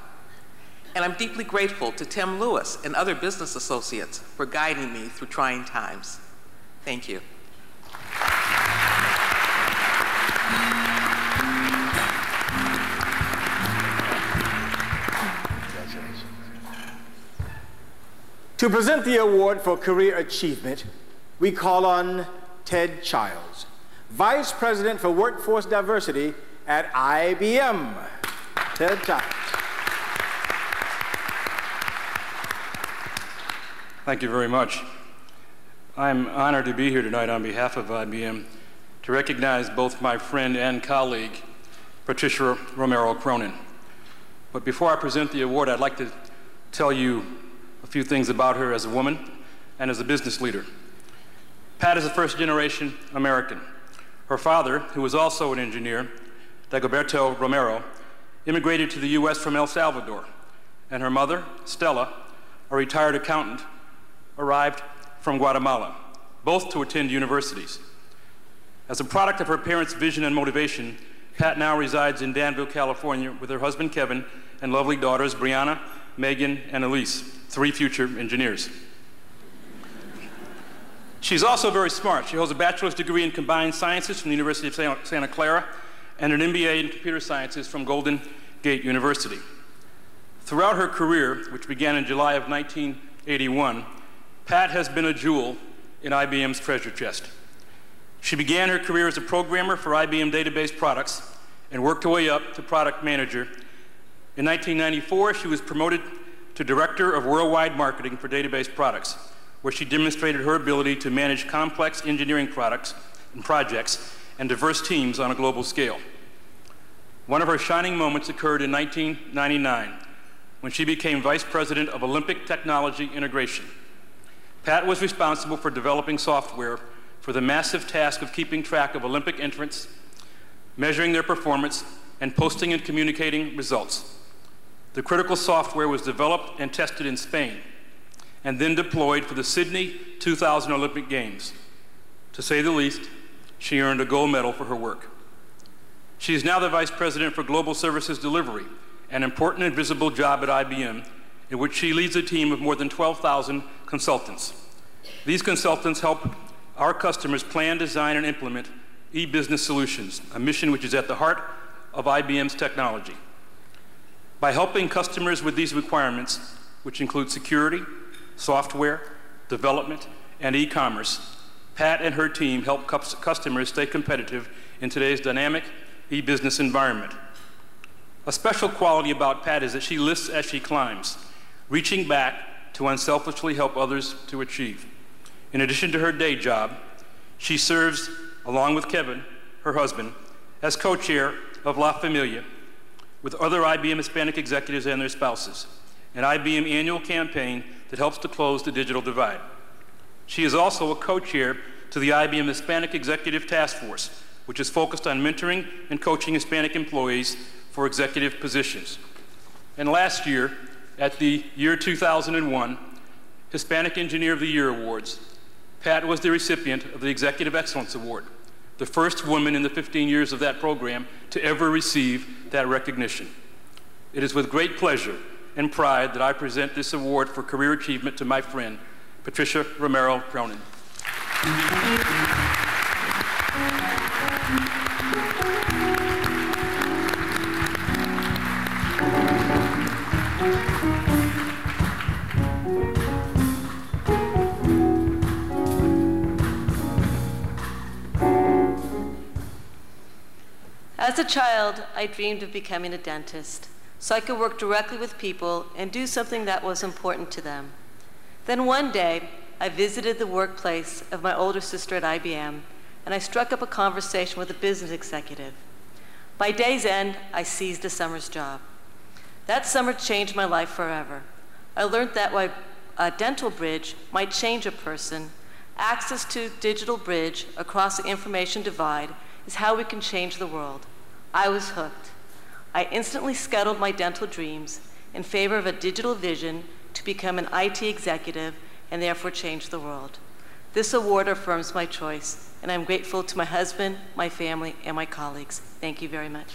And I'm deeply grateful to Tim Lewis and other business associates for guiding me through trying times. Thank you. To present the award for career achievement, we call on Ted Childs, Vice President for Workforce Diversity at IBM. Ted Childs. Thank you very much. I'm honored to be here tonight on behalf of IBM to recognize both my friend and colleague, Patricia Romero Cronin. But before I present the award, I'd like to tell you a few things about her as a woman and as a business leader. Pat is a first-generation American. Her father, who was also an engineer, Dagoberto Romero, immigrated to the US from El Salvador, and her mother, Stella, a retired accountant, arrived from Guatemala, both to attend universities. As a product of her parents' vision and motivation, Pat now resides in Danville, California with her husband, Kevin, and lovely daughters, Brianna, Megan, and Elise, 3 future engineers. She's also very smart. She holds a bachelor's degree in combined sciences from the University of Santa Clara and an MBA in computer sciences from Golden Gate University. Throughout her career, which began in July of 1981, Pat has been a jewel in IBM's treasure chest. She began her career as a programmer for IBM database products and worked her way up to product manager. In 1994, she was promoted to Director of Worldwide Marketing for database products, where she demonstrated her ability to manage complex engineering products and projects and diverse teams on a global scale. One of her shining moments occurred in 1999, when she became Vice President of Olympic Technology Integration. Pat was responsible for developing software for the massive task of keeping track of Olympic entrants, measuring their performance, and posting and communicating results. The critical software was developed and tested in Spain, and then deployed for the Sydney 2000 Olympic Games. To say the least, she earned a gold medal for her work. She is now the Vice President for Global Services Delivery, an important and visible job at IBM, in which she leads a team of more than 12,000 consultants. These consultants help our customers plan, design, and implement e-business solutions, a mission which is at the heart of IBM's technology. By helping customers with these requirements, which include security, software, development, and e-commerce, Pat and her team help customers stay competitive in today's dynamic e-business environment. A special quality about Pat is that she lifts as she climbs, reaching back to unselfishly help others to achieve. In addition to her day job, she serves, along with Kevin, her husband, as co-chair of La Familia, with other IBM Hispanic executives and their spouses, an IBM annual campaign that helps to close the digital divide. She is also a co-chair to the IBM Hispanic Executive Task Force, which is focused on mentoring and coaching Hispanic employees for executive positions. And last year, at the year 2001 Hispanic Engineer of the Year Awards, Pat was the recipient of the Executive Excellence Award, the first woman in the 15 years of that program to ever receive that recognition. It is with great pleasure and pride that I present this award for career achievement to my friend, Patricia Romero Cronin. As a child, I dreamed of becoming a dentist, so I could work directly with people and do something that was important to them. Then one day, I visited the workplace of my older sister at IBM, and I struck up a conversation with a business executive. By day's end, I seized a summer's job. That summer changed my life forever. I learned that while a dental bridge might change a person, access to digital bridge across the information divide is how we can change the world. I was hooked. I instantly scuttled my dental dreams in favor of a digital vision to become an IT executive and therefore change the world. This award affirms my choice, and I'm grateful to my husband, my family, and my colleagues. Thank you very much.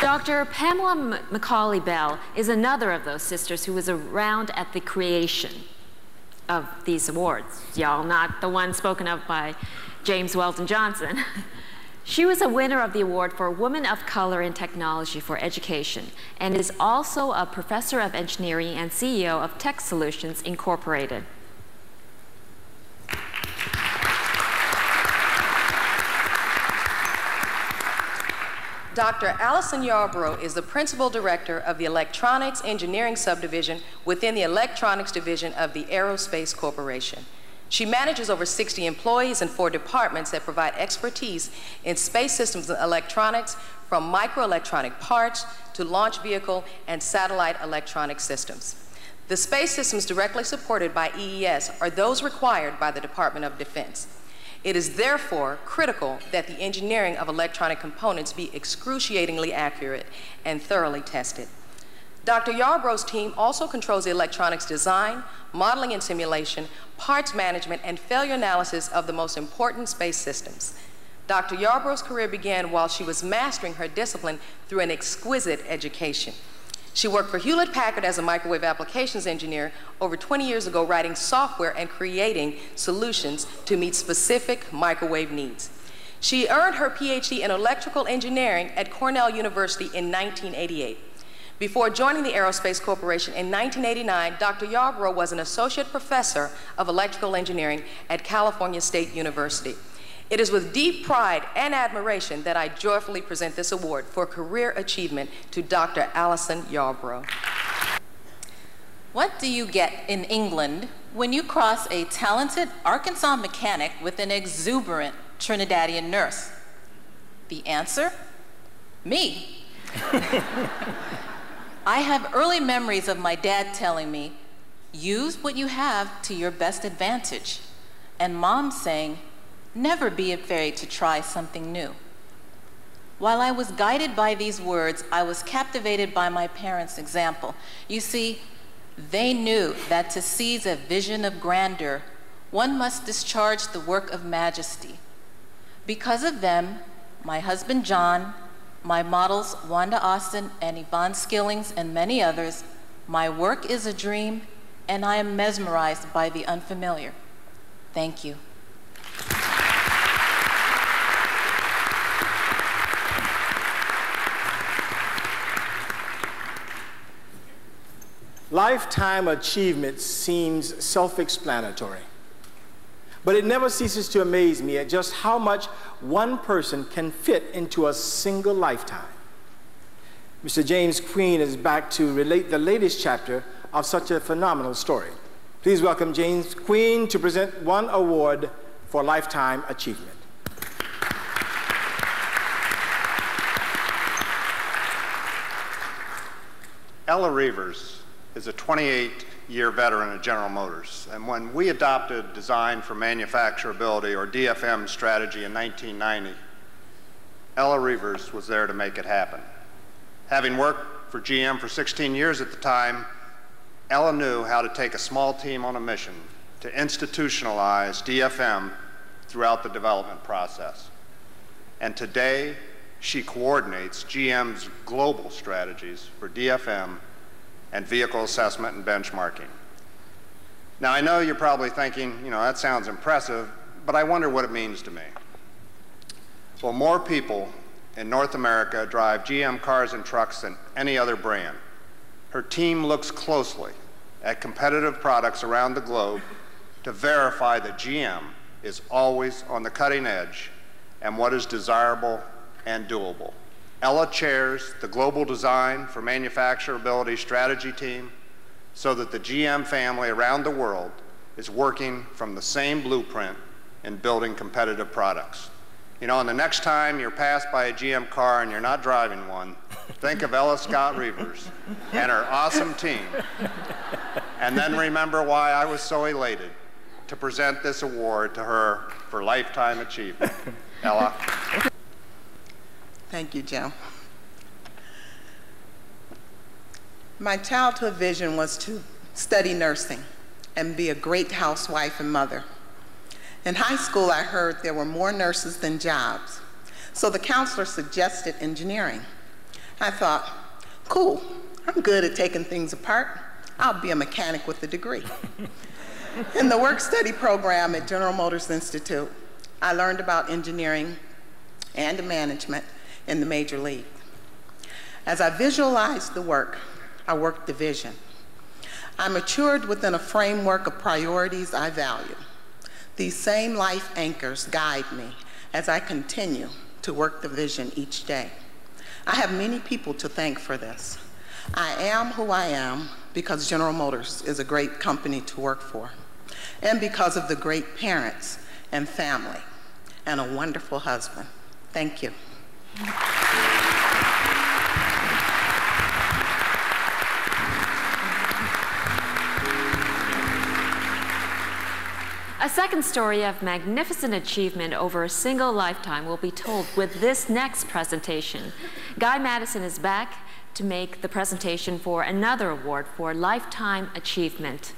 Dr. Pamela Macaulay Bell is another of those sisters who was around at the creation of these awards. Y'all, not the one spoken of by James Weldon Johnson. She was a winner of the award for Woman of Color in Technology for Education and is also a professor of engineering and CEO of Tech Solutions Incorporated. Dr. Allison Yarbrough is the Principal Director of the Electronics Engineering Subdivision within the Electronics Division of the Aerospace Corporation. She manages over 60 employees in 4 departments that provide expertise in space systems and electronics, from microelectronic parts to launch vehicle and satellite electronic systems. The space systems directly supported by EES are those required by the Department of Defense. It is therefore critical that the engineering of electronic components be excruciatingly accurate and thoroughly tested. Dr. Yarbrough's team also controls the electronics design, modeling and simulation, parts management, and failure analysis of the most important space systems. Dr. Yarbrough's career began while she was mastering her discipline through an exquisite education. She worked for Hewlett-Packard as a microwave applications engineer over 20 years ago, writing software and creating solutions to meet specific microwave needs. She earned her PhD in electrical engineering at Cornell University in 1988. Before joining the Aerospace Corporation in 1989, Dr. Yarbrough was an associate professor of electrical engineering at California State University. It is with deep pride and admiration that I joyfully present this award for career achievement to Dr. Allison Yarbrough. What do you get in England when you cross a talented Arkansas mechanic with an exuberant Trinidadian nurse? The answer? Me. I have early memories of my dad telling me, use what you have to your best advantage, and Mom saying, never be afraid to try something new. While I was guided by these words, I was captivated by my parents' example. You see, they knew that to seize a vision of grandeur, one must discharge the work of majesty. Because of them, my husband John, my models Wanda Austin and Yvonne Skillings, and many others, my work is a dream, and I am mesmerized by the unfamiliar. Thank you. Lifetime achievement seems self-explanatory, but it never ceases to amaze me at just how much one person can fit into a single lifetime. Mr. James Queen is back to relate the latest chapter of such a phenomenal story. Please welcome James Queen to present one award for lifetime achievement. Ella Reavers is a 28-year veteran of General Motors, and when we adopted Design for Manufacturability, or DFM, strategy in 1990, Ella Reavers was there to make it happen. Having worked for GM for 16 years at the time, Ella knew how to take a small team on a mission to institutionalize DFM throughout the development process. And today, she coordinates GM's global strategies for DFM and vehicle assessment and benchmarking. Now, I know you're probably thinking, that sounds impressive, but I wonder what it means to me. Well, more people in North America drive GM cars and trucks than any other brand. Her team looks closely at competitive products around the globe to verify that GM is always on the cutting edge and what is desirable and doable. Ella chairs the Global Design for Manufacturability Strategy Team so that the GM family around the world is working from the same blueprint in building competitive products. And the next time you're passed by a GM car and you're not driving one, think of Ella Scott Reavers and her awesome team, and then remember why I was so elated to present this award to her for lifetime achievement. Ella. Thank you, Jim. My childhood vision was to study nursing and be a great housewife and mother. In high school, I heard there were more nurses than jobs, so the counselor suggested engineering. I thought, cool, I'm good at taking things apart. I'll be a mechanic with a degree. In the work-study program at General Motors Institute, I learned about engineering and management in the major league. As I visualized the work, I worked the vision. I matured within a framework of priorities I value. These same life anchors guide me as I continue to work the vision each day. I have many people to thank for this. I am who I am because General Motors is a great company to work for, and because of the great parents and family, and a wonderful husband. Thank you. A second story of magnificent achievement over a single lifetime will be told with this next presentation. Guy Madison is back to make the presentation for another award for Lifetime Achievement.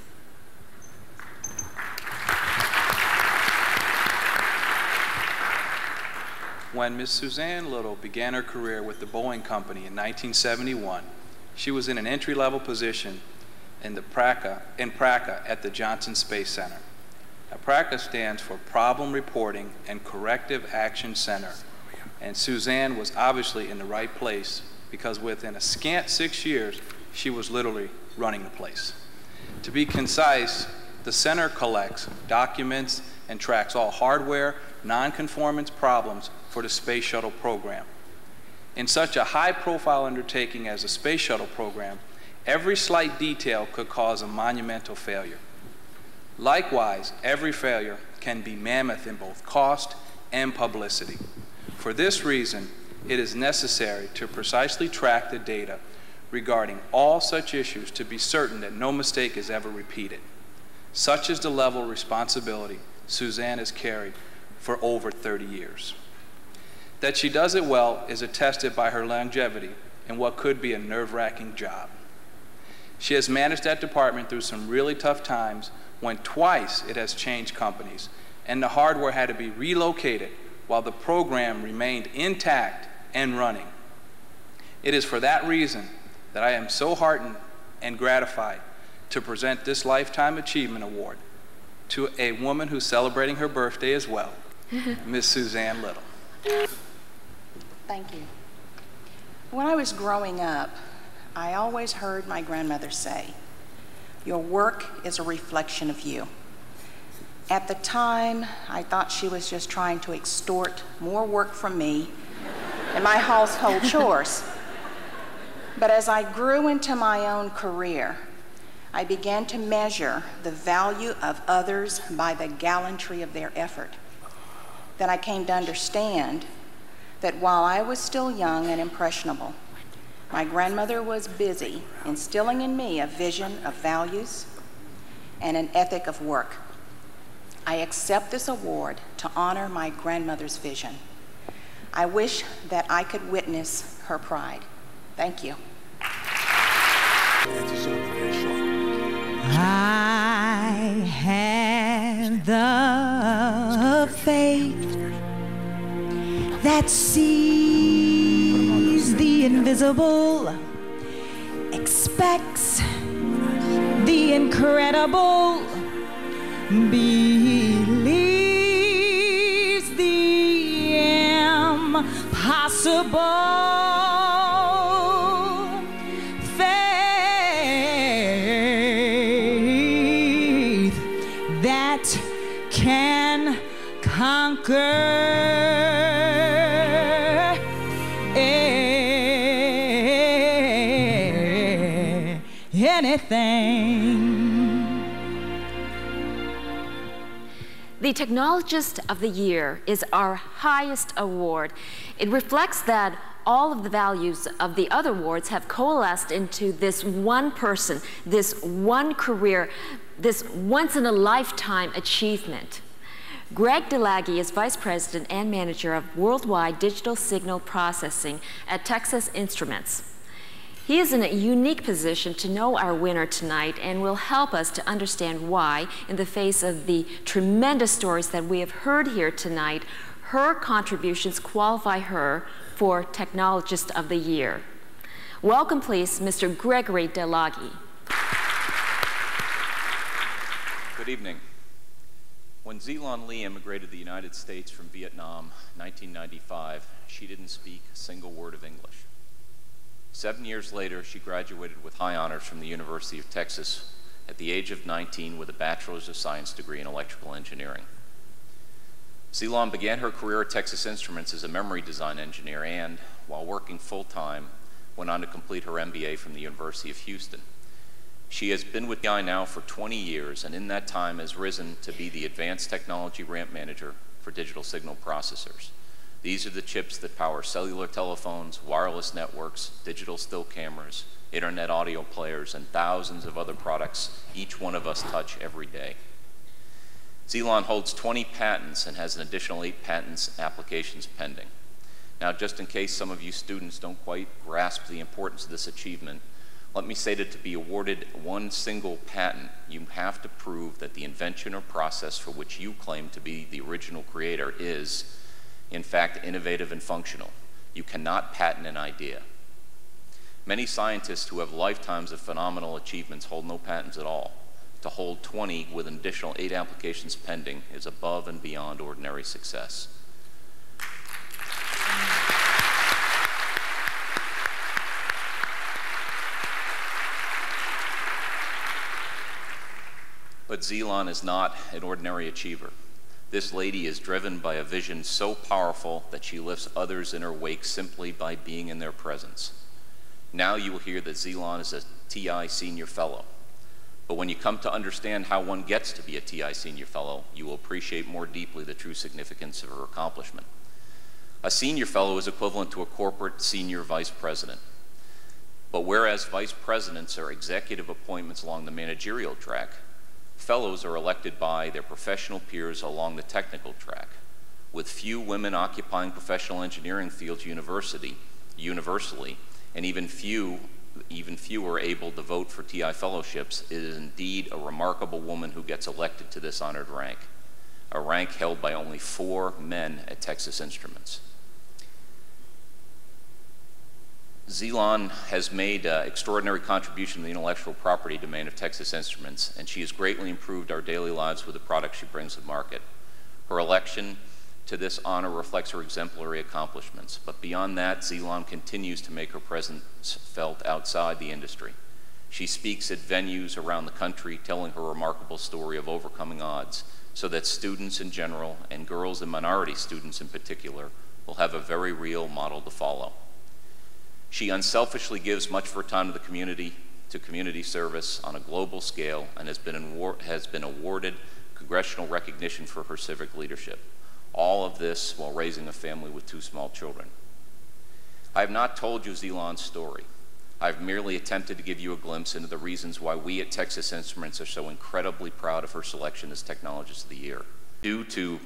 When Ms. Suzanne Little began her career with the Boeing Company in 1971, she was in an entry-level position in PRACA at the Johnson Space Center. Now, PRACA stands for Problem Reporting and Corrective Action Center, and Suzanne was obviously in the right place because within a scant 6 years, she was literally running the place. To be concise, the center collects, documents, and tracks all hardware, non-conformance problems for the Space Shuttle program. In such a high-profile undertaking as the Space Shuttle program, every slight detail could cause a monumental failure. Likewise, every failure can be mammoth in both cost and publicity. For this reason, it is necessary to precisely track the data regarding all such issues to be certain that no mistake is ever repeated. Such is the level of responsibility Suzanne has carried for over 30 years. That she does it well is attested by her longevity in what could be a nerve-wracking job. She has managed that department through some really tough times when twice it has changed companies and the hardware had to be relocated while the program remained intact and running. It is for that reason that I am so heartened and gratified to present this Lifetime Achievement Award to a woman who's celebrating her birthday as well, Miss Suzanne Little. Thank you. When I was growing up, I always heard my grandmother say, "Your work is a reflection of you." At the time, I thought she was just trying to extort more work from me and my household chores. But as I grew into my own career, I began to measure the value of others by the gallantry of their effort. Then I came to understand that while I was still young and impressionable, my grandmother was busy instilling in me a vision of values and an ethic of work. I accept this award to honor my grandmother's vision. I wish that I could witness her pride. Thank you. I have the faith that sees the invisible, expects the incredible, believes the impossible. Can conquer anything. The Technologist of the Year is our highest award. It reflects that all of the values of the other awards have coalesced into this one person, this one career, this once-in-a-lifetime achievement. Greg DeLaggy is Vice President and Manager of Worldwide Digital Signal Processing at Texas Instruments. He is in a unique position to know our winner tonight and will help us to understand why, in the face of the tremendous stories that we have heard here tonight, her contributions qualify her for Technologist of the Year. Welcome, please, Mr. Gregory DeLaggy. Good evening. When Zeelon Lee immigrated to the United States from Vietnam in 1995, she didn't speak a single word of English. 7 years later, she graduated with high honors from the University of Texas at the age of 19 with a Bachelor's of Science degree in electrical engineering. Zeelon began her career at Texas Instruments as a memory design engineer and, while working full-time, went on to complete her MBA from the University of Houston. She has been with TI now for 20 years, and in that time has risen to be the Advanced Technology Ramp Manager for digital signal processors. These are the chips that power cellular telephones, wireless networks, digital still cameras, internet audio players, and thousands of other products each one of us touch every day. Zeelon holds 20 patents and has an additional 8 patents applications pending. Now, just in case some of you students don't quite grasp the importance of this achievement, let me say that to be awarded one single patent, you have to prove that the invention or process for which you claim to be the original creator is, in fact, innovative and functional. You cannot patent an idea. Many scientists who have lifetimes of phenomenal achievements hold no patents at all. To hold 20 with an additional 8 applications pending is above and beyond ordinary success. But Zeelon is not an ordinary achiever. This lady is driven by a vision so powerful that she lifts others in her wake simply by being in their presence. Now you will hear that Zeelon is a TI Senior Fellow. But when you come to understand how one gets to be a TI Senior Fellow, you will appreciate more deeply the true significance of her accomplishment. A Senior Fellow is equivalent to a corporate Senior Vice President. But whereas Vice Presidents are executive appointments along the managerial track, Fellows are elected by their professional peers along the technical track. With few women occupying professional engineering fields universally, and even fewer able to vote for TI fellowships, it is indeed a remarkable woman who gets elected to this honored rank, a rank held by only 4 men at Texas Instruments. Zeelon has made extraordinary contribution to the intellectual property domain of Texas Instruments, and she has greatly improved our daily lives with the products she brings to market. Her election to this honor reflects her exemplary accomplishments, but beyond that, Zeelon continues to make her presence felt outside the industry. She speaks at venues around the country, telling her remarkable story of overcoming odds, so that students in general, and girls and minority students in particular, will have a very real model to follow. She unselfishly gives much of her time to the community, to community service on a global scale, and has been awarded congressional recognition for her civic leadership. All of this while raising a family with 2 small children. I have not told you Zeelon's story. I've merely attempted to give you a glimpse into the reasons why we at Texas Instruments are so incredibly proud of her selection as Technologist of the Year. Due to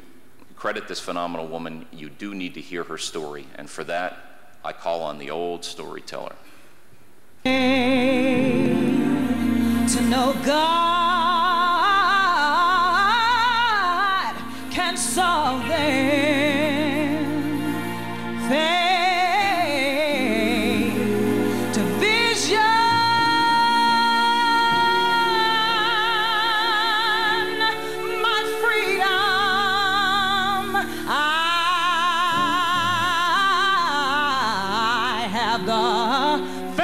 credit this phenomenal woman, you do need to hear her story, and for that, I call on the old storyteller. To know God can solve them. Faith to vision, my freedom. I have the faith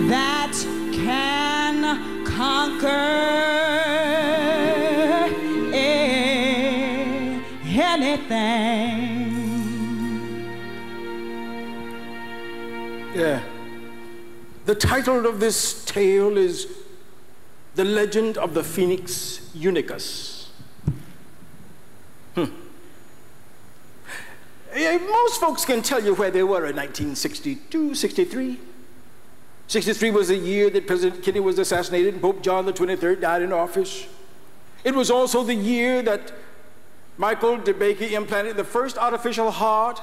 that can conquer anything. Yeah. The title of this tale is The Legend of the Phoenix Unicus. Most folks can tell you where they were in 1962, 63. 63 was the year that President Kennedy was assassinated and Pope John the 23rd died in office. It was also the year that Michael DeBakey implanted the first artificial heart,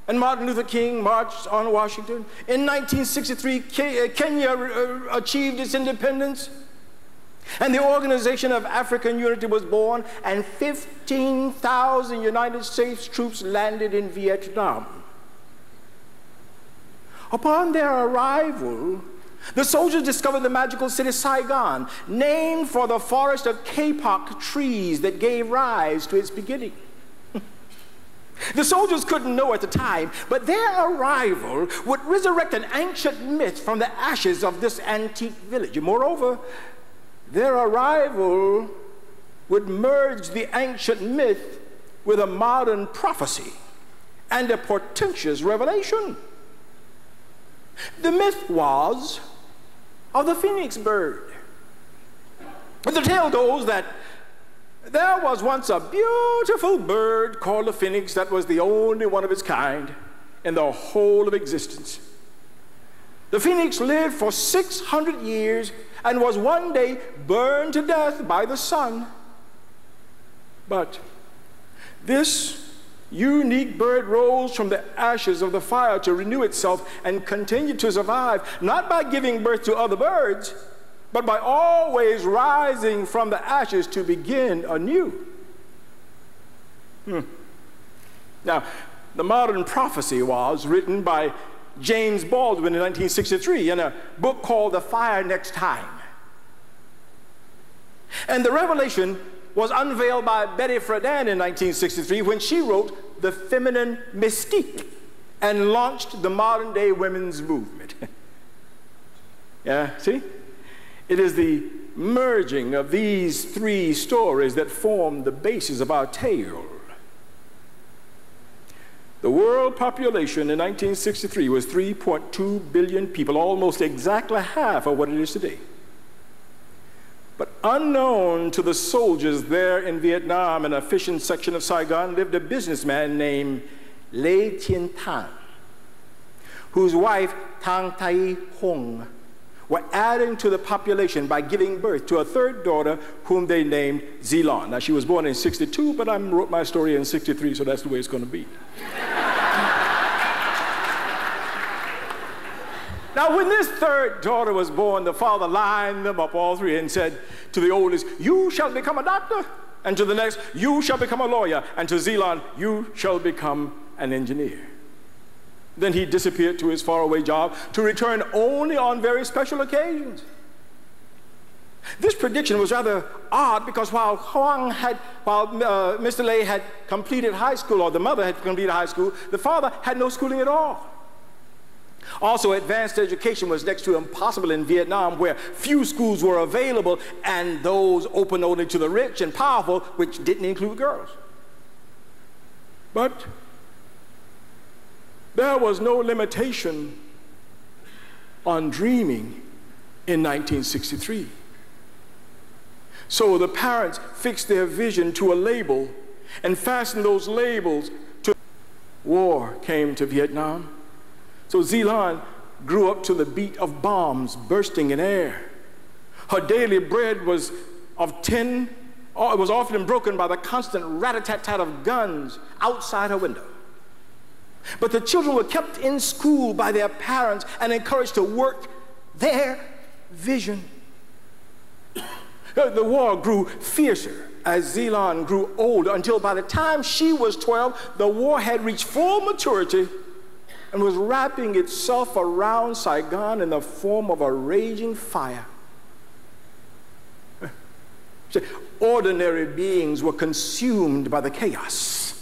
and Martin Luther King marched on Washington. In 1963, Kenya achieved its independence, and the Organization of African Unity was born, and 15,000 United States troops landed in Vietnam. Upon their arrival, the soldiers discovered the magical city Saigon, named for the forest of kapok trees that gave rise to its beginning. The soldiers couldn't know at the time, but their arrival would resurrect an ancient myth from the ashes of this antique village. And moreover, their arrival would merge the ancient myth with a modern prophecy and a portentous revelation. The myth was of the phoenix bird. The tale goes that there was once a beautiful bird called the phoenix that was the only one of its kind in the whole of existence. The phoenix lived for 600 years and was one day burned to death by the sun. But this unique bird rose from the ashes of the fire to renew itself and continue to survive, not by giving birth to other birds, but by always rising from the ashes to begin anew. Now, the modern prophecy was written by James Baldwin in 1963 in a book called The Fire Next Time. And the revelation was unveiled by Betty Friedan in 1963 when she wrote The Feminine Mystique and launched the modern day women's movement. Yeah, see? It is the merging of these three stories that form the basis of our tale. The world population in 1963 was 3.2 billion people, almost exactly half of what it is today. But unknown to the soldiers there in Vietnam, in a fishing section of Saigon, lived a businessman named Lê Thien Thanh, whose wife, Thang Thai Hong, were adding to the population by giving birth to a third daughter whom they named Zeelan. Now, she was born in 62, but I wrote my story in 63, so that's the way it's going to be. Now, when this third daughter was born, the father lined them up, all three, and said to the oldest, "You shall become a doctor," and to the next, "You shall become a lawyer," and to Zeelan, "You shall become an engineer." Then he disappeared to his faraway job to return only on very special occasions. This prediction was rather odd because while Mr. Lê had completed high school, or the mother had completed high school, the father had no schooling at all. Also, advanced education was next to impossible in Vietnam, where few schools were available, and those open only to the rich and powerful, which didn't include girls. But there was no limitation on dreaming in 1963. So the parents fixed their vision to a label and fastened those labels to war came to Vietnam. So Zeelan grew up to the beat of bombs bursting in air. Her daily bread was of tin. It was often broken by the constant rat-a-tat-tat of guns outside her window. But the children were kept in school by their parents and encouraged to work their vision. The war grew fiercer as Zeelan grew older, until by the time she was 12, the war had reached full maturity and was wrapping itself around Saigon in the form of a raging fire. Ordinary beings were consumed by the chaos.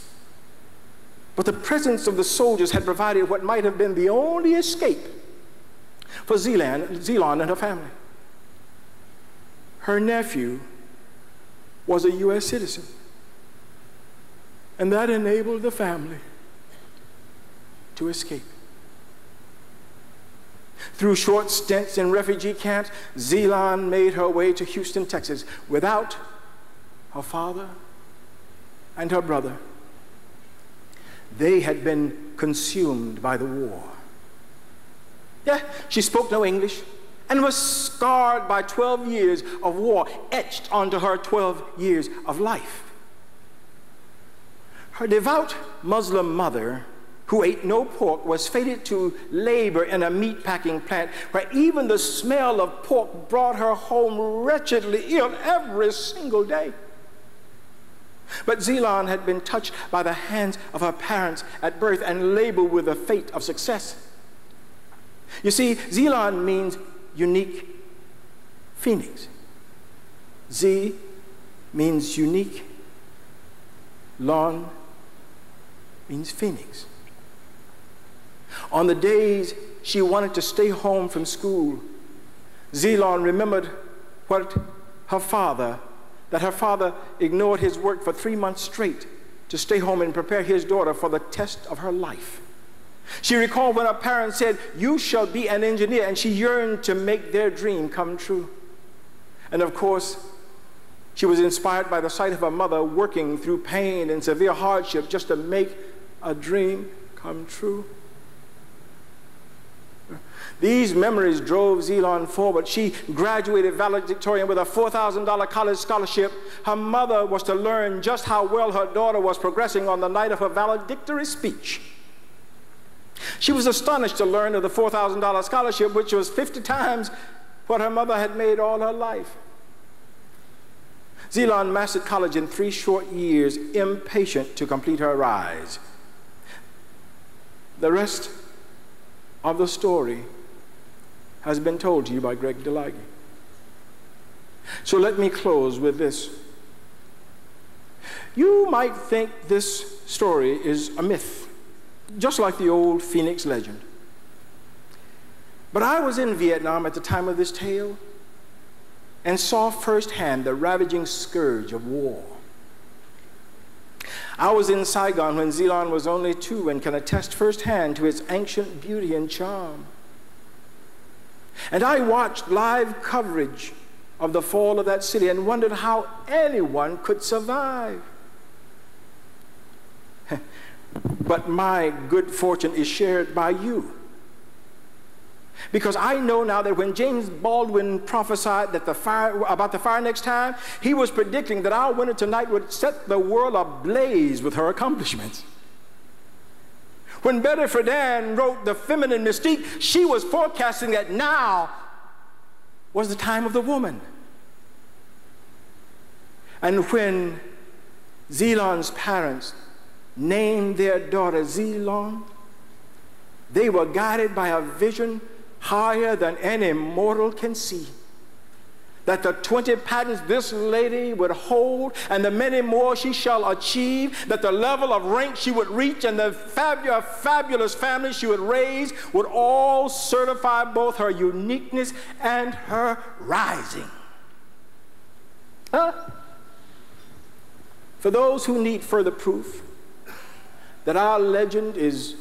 But the presence of the soldiers had provided what might have been the only escape for Zeelan and her family. Her nephew was a U.S. citizen, and that enabled the family to escape. Through short stints in refugee camps, Zeelan made her way to Houston, Texas, without her father and her brother. They had been consumed by the war. Yeah, she spoke no English, and was scarred by 12 years of war, etched onto her 12 years of life. Her devout Muslim mother, who ate no pork, was fated to labor in a meatpacking plant where even the smell of pork brought her home wretchedly ill every single day. But Zelon had been touched by the hands of her parents at birth and labeled with the fate of success. You see, Zelon means unique phoenix. Z means unique. Lon means phoenix. On the days she wanted to stay home from school, Zelon remembered that her father ignored his work for 3 months straight to stay home and prepare his daughter for the test of her life. She recalled when her parents said, "You shall be an engineer," and she yearned to make their dream come true. And of course, she was inspired by the sight of her mother working through pain and severe hardship just to make a dream come true. These memories drove Zelon forward. She graduated valedictorian with a $4,000 college scholarship. Her mother was to learn just how well her daughter was progressing on the night of her valedictory speech. She was astonished to learn of the $4,000 scholarship, which was 50 times what her mother had made all her life. Zelon mastered college in 3 short years, impatient to complete her rise. The rest of the story has been told to you by Greg DeLage. So let me close with this. You might think this story is a myth, just like the old Phoenix legend. But I was in Vietnam at the time of this tale and saw firsthand the ravaging scourge of war. I was in Saigon when Zelon was only 2 and can attest firsthand to its ancient beauty and charm. And I watched live coverage of the fall of that city and wondered how anyone could survive. But my good fortune is shared by you. Because I know now that when James Baldwin prophesied that about the fire next time, he was predicting that our winner tonight would set the world ablaze with her accomplishments. When Betty Friedan wrote The Feminine Mystique, she was forecasting that now was the time of the woman. And when Zelon's parents named their daughter Zelon, they were guided by a vision higher than any mortal can see. That the 20 patents this lady would hold and the many more she shall achieve, that the level of rank she would reach and the fabulous family she would raise would all certify both her uniqueness and her rising. For those who need further proof that our legend is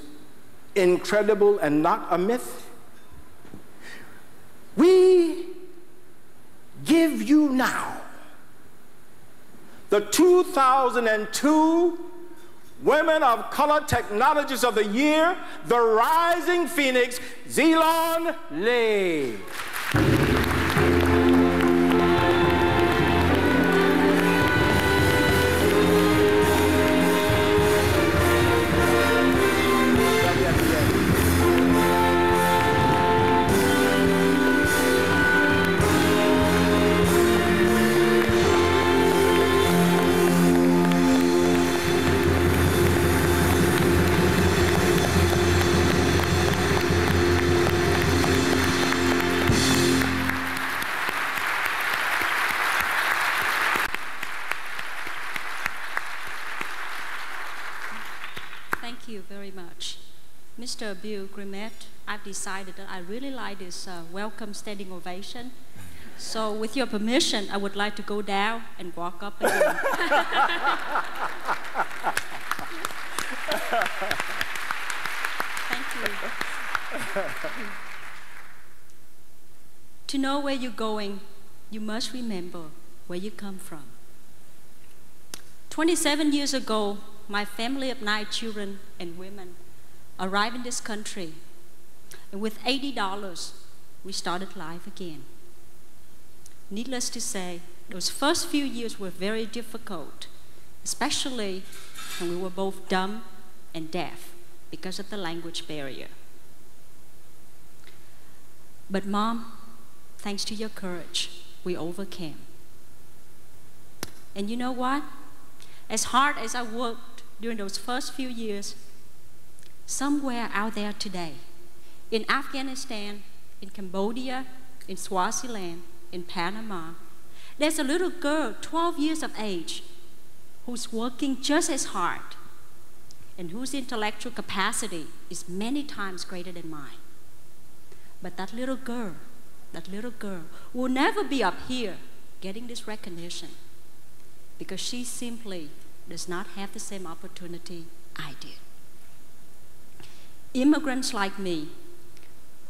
incredible and not a myth, we give you now the 2002 Women of Color Technologists of the Year, the Rising Phoenix, Zelon Lee. Thank you very much. Mr. Bill Grimmett, I've decided that I really like this welcome standing ovation. So with your permission, I would like to go down and walk up again. Thank you. To know where you're going, you must remember where you come from. 27 years ago, my family of 9 children and women arrived in this country. And with $80, we started life again. Needless to say, those first few years were very difficult, especially when we were both dumb and deaf because of the language barrier. But Mom, thanks to your courage, we overcame. And you know what? As hard as I worked during those first few years, somewhere out there today, in Afghanistan, in Cambodia, in Swaziland, in Panama, there's a little girl, 12 years of age, who's working just as hard and whose intellectual capacity is many times greater than mine. But that little girl will never be up here getting this recognition because she simply does not have the same opportunity I did. Immigrants like me,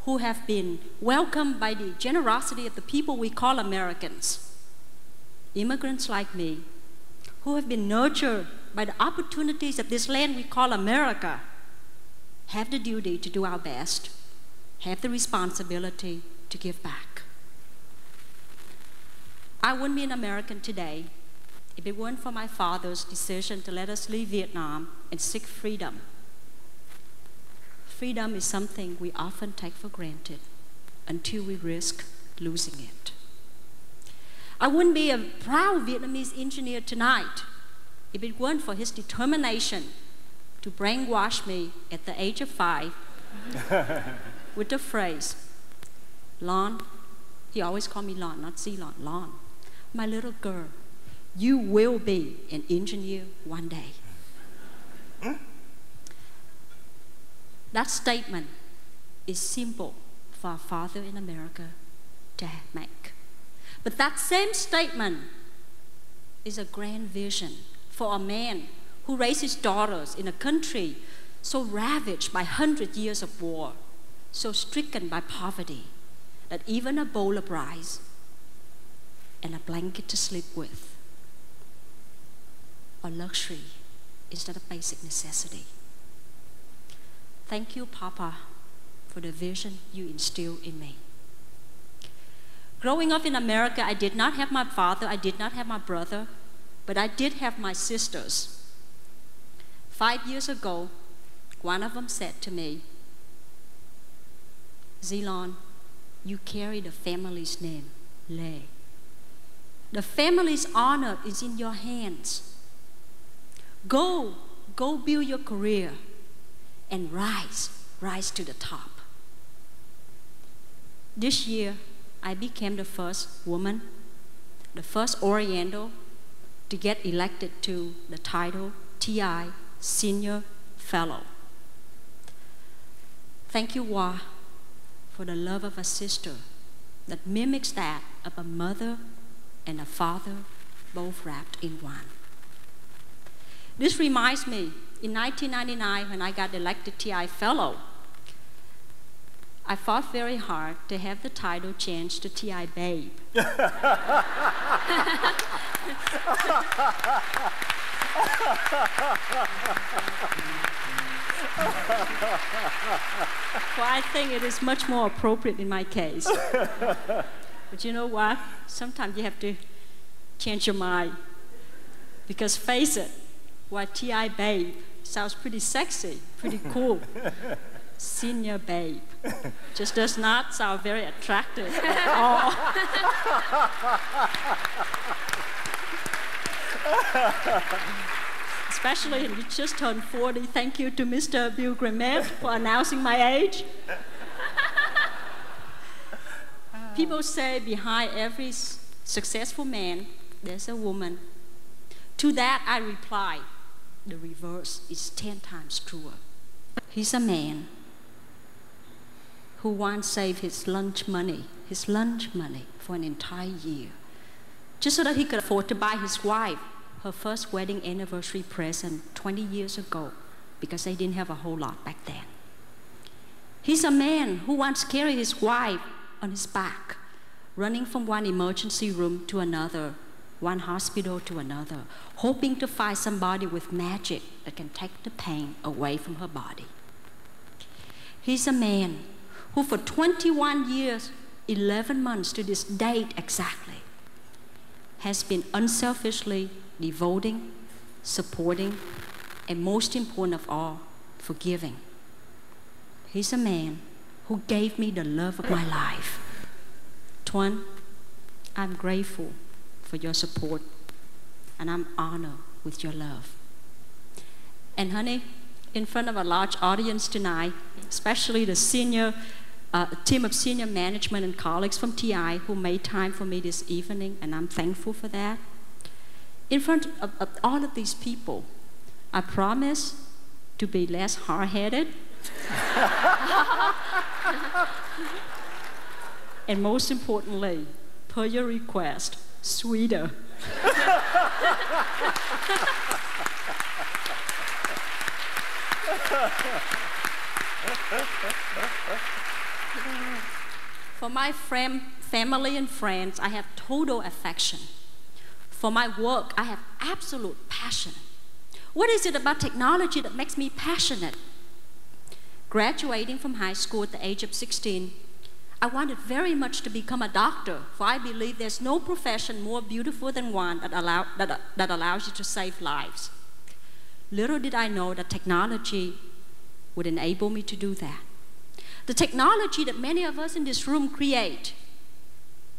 who have been welcomed by the generosity of the people we call Americans, immigrants like me, who have been nurtured by the opportunities of this land we call America, have the duty to do our best, have the responsibility to give back. I wouldn't be an American today if it weren't for my father's decision to let us leave Vietnam and seek freedom. Freedom is something we often take for granted until we risk losing it. I wouldn't be a proud Vietnamese engineer tonight if it weren't for his determination to brainwash me at the age of 5 with the phrase, Lon, he always called me Lon, not Ceylon, Lon, my little girl, you will be an engineer one day. That statement is simple for a father in America to make. But that same statement is a grand vision for a man who raised his daughters in a country so ravaged by 100 years of war, so stricken by poverty, that even a bowl of rice and a blanket to sleep with are luxury instead of basic necessity. Thank you, Papa, for the vision you instilled in me. Growing up in America, I did not have my father, I did not have my brother, but I did have my sisters. 5 years ago, one of them said to me, Zeylon, you carry the family's name, Le. The family's honor is in your hands. Go build your career and rise to the top. This year, I became the first woman, the first Oriental to get elected to the title TI Senior Fellow. Thank you, Wa, for the love of a sister that mimics that of a mother and a father, both wrapped in one. This reminds me, in 1999, when I got elected TI Fellow, I fought very hard to have the title changed to TI Babe. Well, I think it is much more appropriate in my case. But you know what? Sometimes you have to change your mind. Because face it, while TI Babe sounds pretty sexy, pretty cool, Senior Babe just does not sound very attractive at all. Especially when you just turned 40. Thank you to Mr. Bill Grimet for announcing my age. People say behind every successful man, there's a woman. To that I reply, the reverse is 10 times truer. He's a man who once saved his lunch money for an entire year, just so that he could afford to buy his wife her first wedding anniversary present 20 years ago, because they didn't have a whole lot back then. He's a man who once carried his wife on his back, running from one emergency room to another, one hospital to another, hoping to find somebody with magic that can take the pain away from her body. He's a man who for 21 years, 11 months to this date exactly, has been unselfishly devoting, supporting, and most important of all, forgiving. He's a man who gave me the love of my life. Tuan, I'm grateful for your support, and I'm honored with your love. And honey, in front of a large audience tonight, especially the senior team of senior management and colleagues from TI who made time for me this evening, and I'm thankful for that. In front of all of these people, I promise to be less hard-headed and most importantly, per your request, sweeter. For my family and friends, I have total affection. For my work, I have absolute passion. What is it about technology that makes me passionate? Graduating from high school at the age of 16, I wanted very much to become a doctor, for I believe there's no profession more beautiful than one that allows you to save lives. Little did I know that technology would enable me to do that. The technology that many of us in this room create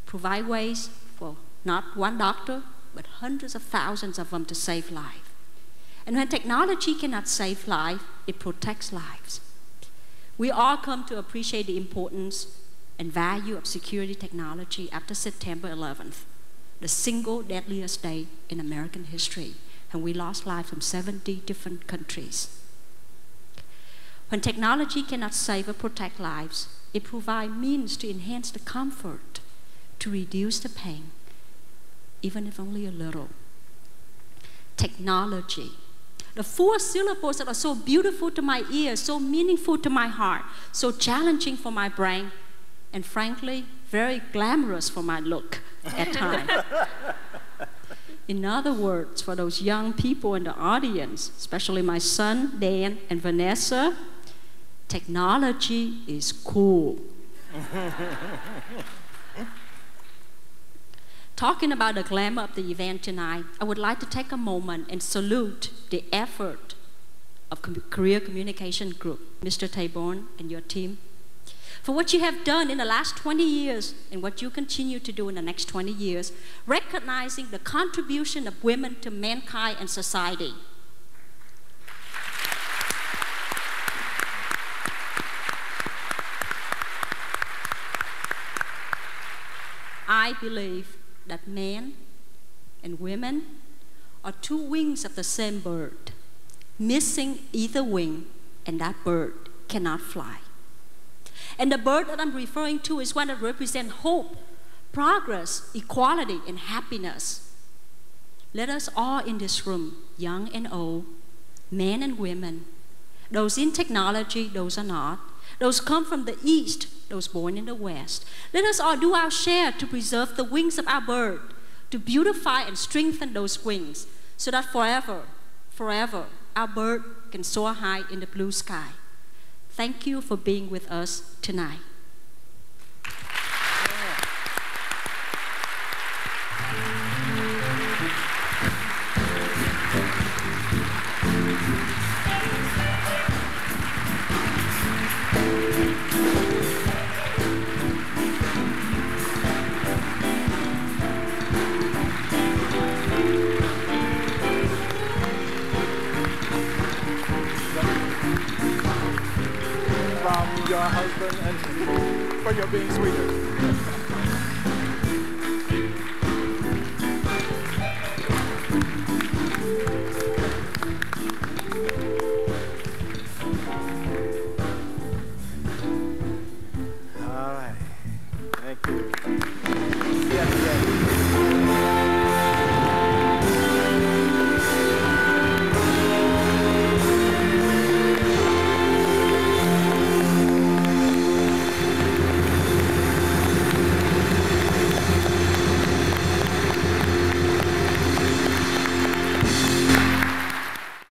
provide ways for not one doctor, but hundreds of thousands of them to save life. And when technology cannot save life, it protects lives. We all come to appreciate the importance and value of security technology after September 11th, the single deadliest day in American history, and we lost lives from 70 different countries. When technology cannot save or protect lives, it provides means to enhance the comfort, to reduce the pain, even if only a little. Technology. The 4 syllables that are so beautiful to my ears, so meaningful to my heart, so challenging for my brain, and frankly, very glamorous for my look at times. In other words, for those young people in the audience, especially my son, Dan, and Vanessa, technology is cool. Talking about the glamour of the event tonight, I would like to take a moment and salute the effort of Career Communication Group, Mr. Taborn and your team, for what you have done in the last 20 years and what you continue to do in the next 20 years, recognizing the contribution of women to mankind and society. I believe that men and women are 2 wings of the same bird. Missing either wing, and that bird cannot fly. And the bird that I'm referring to is one that represents hope, progress, equality, and happiness. Let us all in this room, young and old, men and women, those in technology, those are not, those come from the East, those born in the West. Let us all do our share to preserve the wings of our bird, to beautify and strengthen those wings, so that forever, forever, our bird can soar high in the blue sky. Thank you for being with us tonight. Your husband and for your being sweeter.